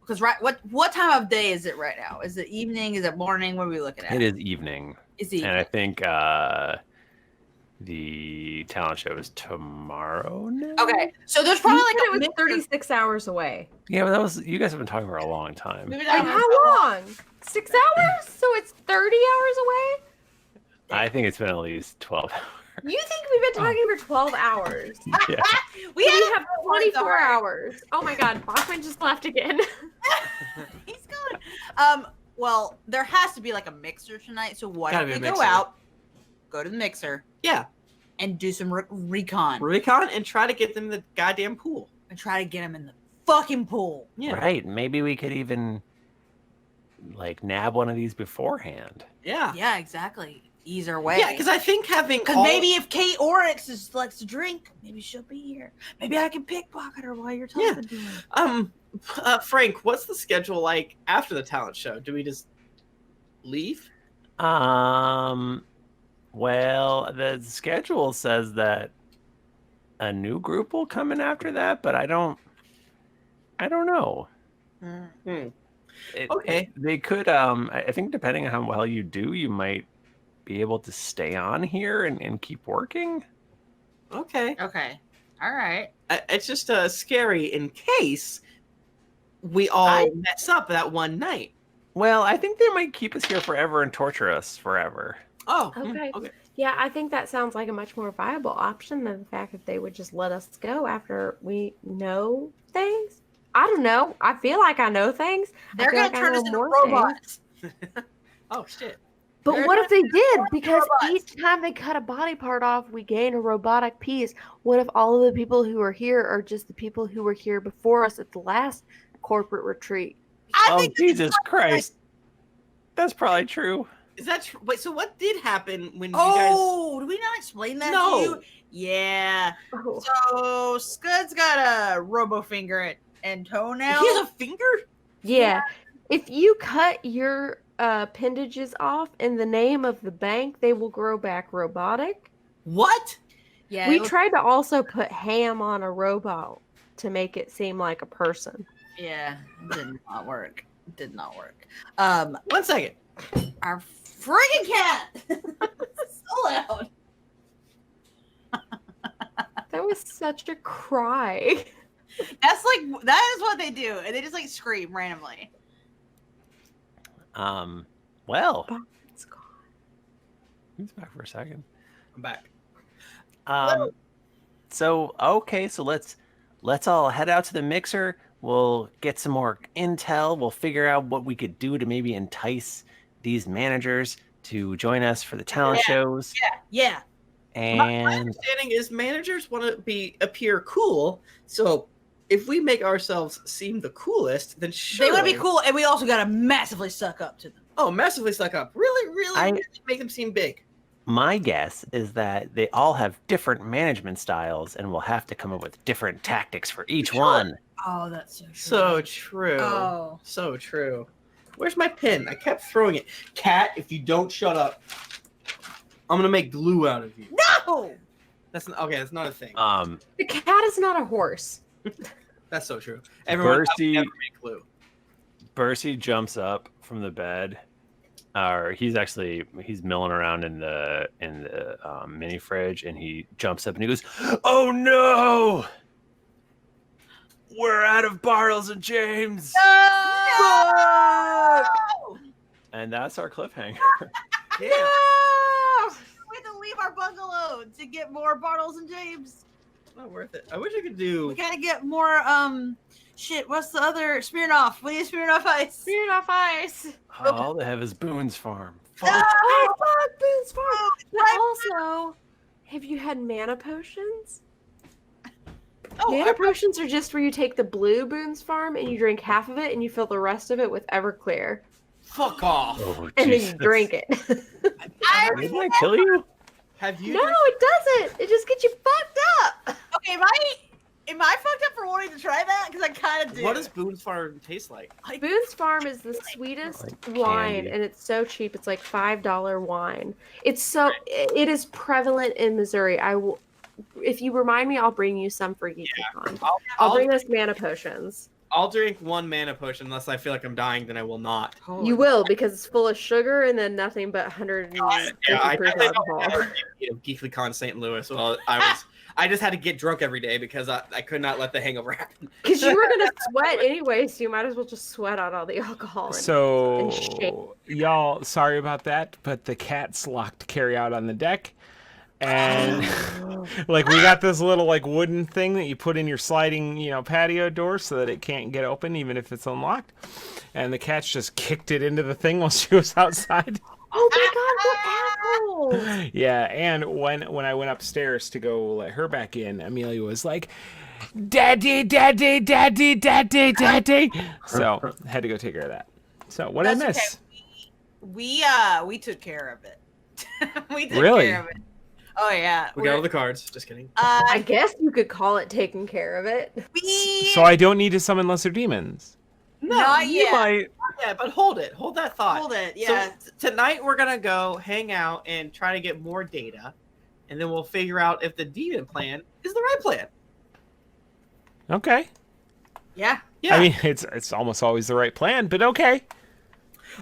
because what time of day is it right now? Is it evening? Is it morning? What are we looking at? It is evening, Is it and I think the talent show is tomorrow now. okay? So there's probably You like said a it was mix of- 36 hours away. Yeah, but that was you guys have been talking for a long time. Maybe Like, not- how long? 6 hours? So it's 30 hours away? I think it's been at least 12 hours. You think we've been talking for 12 hours? Yeah. we We have have 24 hours. Oh my god, Bachman just left again. He's gone. Well, there has to be like a mixer tonight. So why Gotta don't be we a go mixer. out, go to the mixer, Yeah, and do some recon recon and try to get them in the goddamn pool. and try to get him in the fucking pool. Yeah, Right. Maybe we could even like nab one of these beforehand. yeah, Yeah, exactly. Ease our way. yeah. Because I think having Because all- maybe if Kate Oryx likes to drink, maybe she'll be here. Maybe I can pickpocket her while you're talking to her. Frank, what's the schedule like after the talent show? Do we just leave? Well, the schedule says that a new group will come in after that, but I don't know. Hmm. Okay. They could I think depending on how well you do, you might be able to stay on here and keep working. Okay. Okay. All right. It's just scary in case we all mess up that one night. Well, I think they might keep us here forever and torture us forever. Oh, Okay. okay. Yeah, I think that sounds like a much more viable option than the fact that they would just let us go after we know things. I don't know. I feel like I know things. They're feel going like to I turn know us into more robots. Oh shit. But They're what if they did? more Because robots. each time they cut a body part off, we gain a robotic piece. What if all of the people who are here are just the people who were here before us at the last corporate retreat? I Oh, think Jesus Christ. That's probably true. Is that true? Wait, so what did happen when Oh, did we not explain that No. to you? Yeah. Oh. So Scud's got a robo finger and toe you now. guys? He has a finger? Yeah. If you cut your appendages off in the name of the bank, they will grow back robotic. What? Yeah. We it was- tried to also put ham on a robot to make it seem like a person. Yeah. It did not work. It did not work. 1 second. Our friggin' cat. So loud. That was such a cry. That is what they do, and they just like scream randomly. Well, It's gone. he's back for a second. I'm back. So okay, so let's all head out to the mixer. We'll get some more intel. We'll figure out what we could do to maybe entice these managers to join us for the talent shows. Yeah. My And understanding is managers want to appear cool, so if we make ourselves seem the coolest, then sure. They want to be cool, and we also got to massively suck up to them. Oh, massively suck up. Really make them seem big. my guess is that they all have different management styles and will have to come up with different tactics for each one. Oh, that's so true. So true. Oh. So true. Where's my pen? I kept throwing it. Cat, if you don't shut up, I'm gonna make glue out of you. No! That's not a thing. The cat is not a horse. That's so true. Everyone else Bursty- never make glue. Bercy jumps up from the bed, or he's milling around in the mini fridge, and he jumps up and he goes, "Oh no, we're out of Bartles and James!" No! And that's our cliffhanger. Yeah. We have to leave our bungalow to get more Bartles and James. Not worth it. I wish I could do. We gotta get more, shit, what's the other? Smirnoff. We need Smirnoff Ice. Smirnoff Ice. All they have is Boone's Farm. Oh, fuck, Boone's Farm. But also, have you had mana potions? Mana potions are just where you take the blue Boone's Farm and you drink half of it and you fill the rest of it with Everclear. Fuck off. Oh, And then Jesus. you drink it. Didn't I kill you? Have you? No, it doesn't. It just gets you fucked up. Okay, am I fucked up for wanting to try that? Because I kind of do. What does Boone's Farm taste like? Boone's Farm is the sweetest Like wine, candy. and it's so cheap. It's like $5 wine. It is prevalent in Missouri. If you remind me, I'll bring you some for GeeklyCon. I'll bring us mana potions. I'll drink one mana potion unless I feel like I'm dying. Then I will not. You will, because it's full of sugar and then nothing but 150 I proof alcohol. GeeklyCon St. Louis. Well, I just had to get drunk every day because I could not let the hangover happen. Because you were gonna sweat anyway, so you might as well just sweat out all the alcohol. And So, shake. y'all, sorry about that, but the cat's locked carry out on the deck. And like we got this little like wooden thing that you put in your sliding, patio door so that it can't get open even if it's unlocked. And the cat's just kicked it into the thing while she was outside. Oh my god, what assholes! Yeah, and when I went upstairs to go let her back in, Amelia was like, "Daddy, daddy, daddy, daddy, daddy." So had to go take care of that. So what did I miss? Okay. We took care of it. We took Really? care of it. Oh yeah. We got all the cards. Just kidding. I guess you could call it taking care of it. So I don't need to summon lesser demons. Not You yet. might. Yeah, but hold it. Hold that thought. Hold it. Yeah. So tonight we're gonna go hang out and try to get more data, and then we'll figure out if the demon plan is the right plan. Okay. Yeah. Yeah. I mean, it's almost always the right plan, but okay.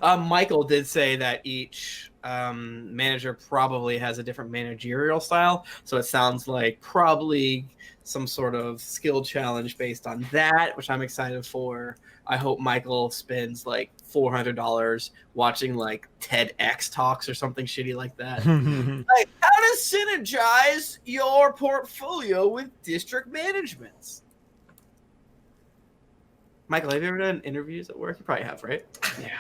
Michael did say that each manager probably has a different managerial style, so it sounds like probably some sort of skill challenge based on that, which I'm excited for. I hope Michael spends like $400 watching like TEDx talks or something shitty like that. Like, how to synergize your portfolio with district managements. Michael, have you ever done interviews at work? You probably have, right? Yeah.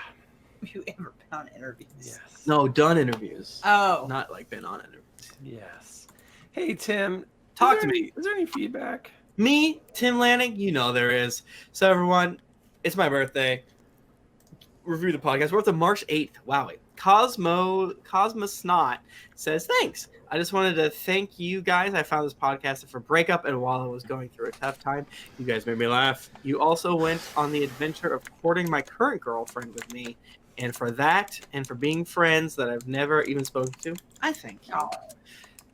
Have you ever been on interviews? Yes. No, done interviews. Oh. Not like been on interviews. Yes. Hey Tim, Talk to me. Is there any feedback? Me, Tim Lanning, there is. So everyone, it's my birthday. Review the podcast. We're up to March 8th. Wow. Cosmosnot says, thanks. I just wanted to thank you guys. I found this podcast for breakup, and while I was going through a tough time, you guys made me laugh. You also went on the adventure of courting my current girlfriend with me. And for that, and for being friends that I've never even spoken to, I thank you.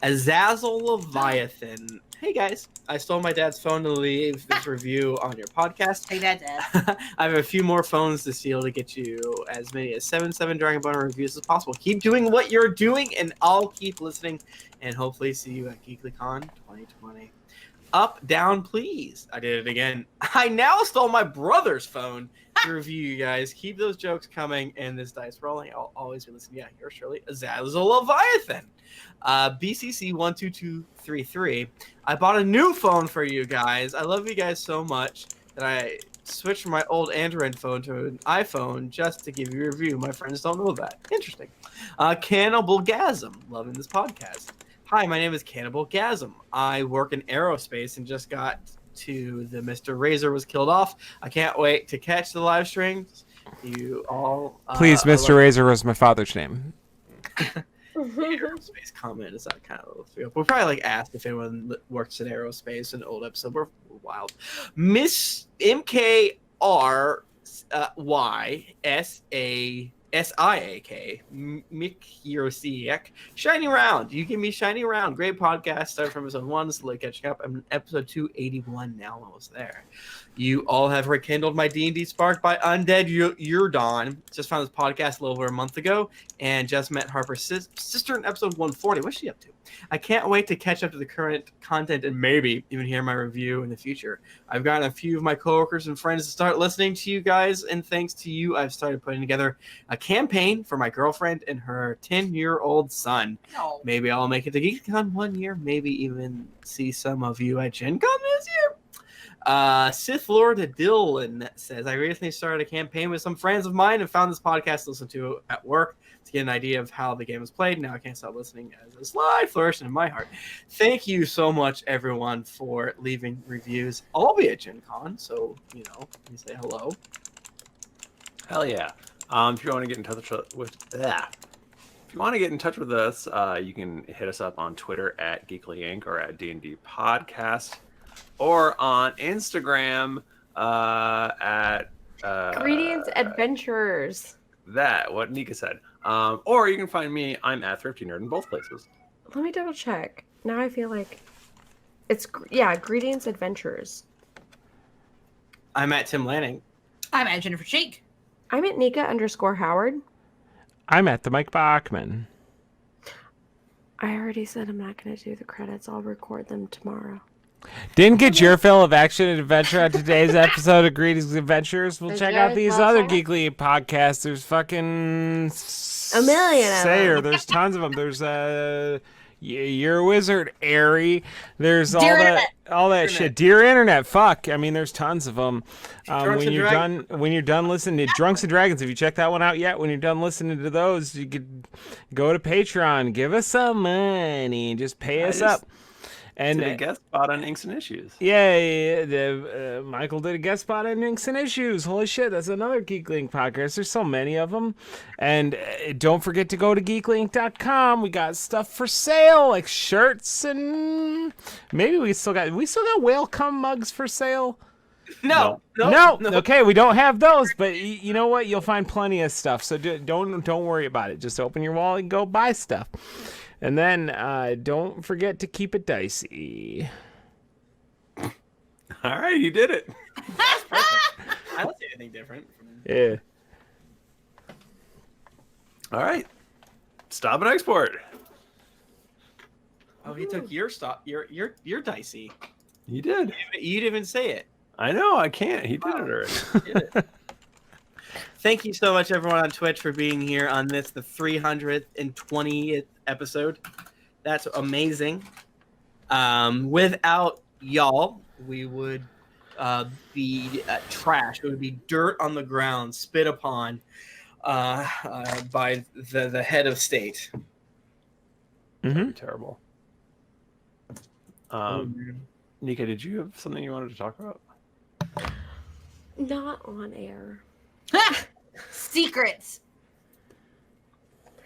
Azazel Leviathan. Hey guys, I stole my dad's phone to leave this review on your podcast. Take that, Dad. I have a few more phones to steal to get you as many as 7 Dragon Ball reviews as possible. Keep doing what you're doing, and I'll keep listening, and hopefully see you at GeeklyCon 2020. Up, down, please. I did it again. I now stole my brother's phone to review you guys. Keep those jokes coming and this dice rolling. I'll always be listening. Yeah, yours truly, Azazel Leviathan. BCC12233. I bought a new phone for you guys. I love you guys so much that I switched from my old Android phone to an iPhone just to give you a review. My friends don't know that. Interesting. Cannibalgasm. Loving this podcast. Hi, my name is Cannibalgasm. I work in aerospace and just got to the Mr. Razor was killed off. I can't wait to catch the live streams. You all... Please, Mr. Razor was my father's name. Aerospace comment is that kind of feel. We probably like asked if anyone works in aerospace in an old episode. We're wild. Miss MKRYSASIAK Mikyosiak Shiny Round. You give me Shiny Round. Great podcast. Started from episode 1, slowly catching up. I'm episode 281 now, almost there. You all have rekindled my D&D spark by Undead Urdon. Just found this podcast a little over a month ago and just met Harper's sister in episode 140. What's she up to? I can't wait to catch up to the current content and maybe even hear my review in the future. I've gotten a few of my coworkers and friends to start listening to you guys, and thanks to you, I've started putting together a campaign for my girlfriend and her 10-year-old son. No. Maybe I'll make it to GeeklyCon one year, maybe even see some of you at Gen Con this year. Sith Lord Dylan says, I recently started a campaign with some friends of mine and found this podcast to listen to at work to get an idea of how the game is played. Now I can't stop listening as a slide flourishing in my heart. Thank you so much, everyone, for leaving reviews. I'll be at Gen Con, so, you know, let me say hello. Hell yeah. If you want to get in touch with that. If you want to get in touch with us, you can hit us up on Twitter at GeeklyInc or at D&D Podcast. Or on Instagram at Greetings, adventurers. That, what Nika said. Or you can find me, I'm at Thrifty Nerd in both places. Let me double check. Now I feel like it's, greetings, adventurers. I'm at Tim Lanning. I'm at Jennifer Cheek. I'm at Nika_Howard. I'm at the Mike Bachmann. I already said I'm not going to do the credits. I'll record them tomorrow. Didn't get your fill of action and adventure on today's episode of Greetings Adventurers. We'll check out these other Geekly podcasts. There's fucking a million of them. There's tons of them. There's You're a Wizard, Airy. There's all that shit. Dear Internet, fuck. I mean, there's tons of them. When you're done listening to Drunks and Dragons, have you checked that one out yet? When you're done listening to those, you could go to Patreon, give us some money, just pay us up. And did a guest spot on Inks and Issues. Yeah, Michael did a guest spot on Inks and Issues. Holy shit, that's another GeeklyInc podcast. There's so many of them. And don't forget to go to GeeklyInc.com. We got stuff for sale, like shirts, and maybe we still got whale cum mugs for sale. No. Okay, we don't have those, but you know what? You'll find plenty of stuff. So don't worry about it. Just open your wallet and go buy stuff. And then don't forget to keep it dicey. All right, you did it. I don't see anything different. Yeah. All right. Stop and export. Oh, he took your stop. Your dicey. He did. You didn't even say it. I know. I can't. He did it already. Thank you so much, everyone on Twitch, for being here on the 320th episode. That's amazing. Without y'all, we would be trash. It would be dirt on the ground, spit upon by the head of state. Mm-hmm. Terrible. Nika, did you have something you wanted to talk about? Not on air. Secrets.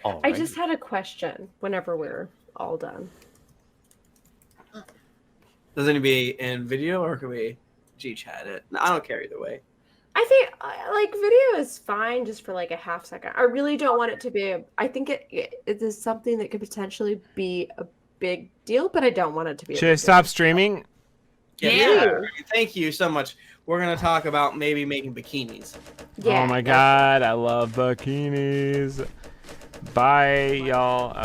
I just had a question whenever we're all done. Does it need to be in video or can we G-chat it? No, I don't care either way. I think video is fine just for like a half second. I really don't want it to be I think it is something that could potentially be a big deal, but I don't want it to be. Should I stop streaming? Yeah. Thank you so much. We're going to talk about maybe making bikinis. Yeah, oh my god, I love bikinis. Bye, y'all.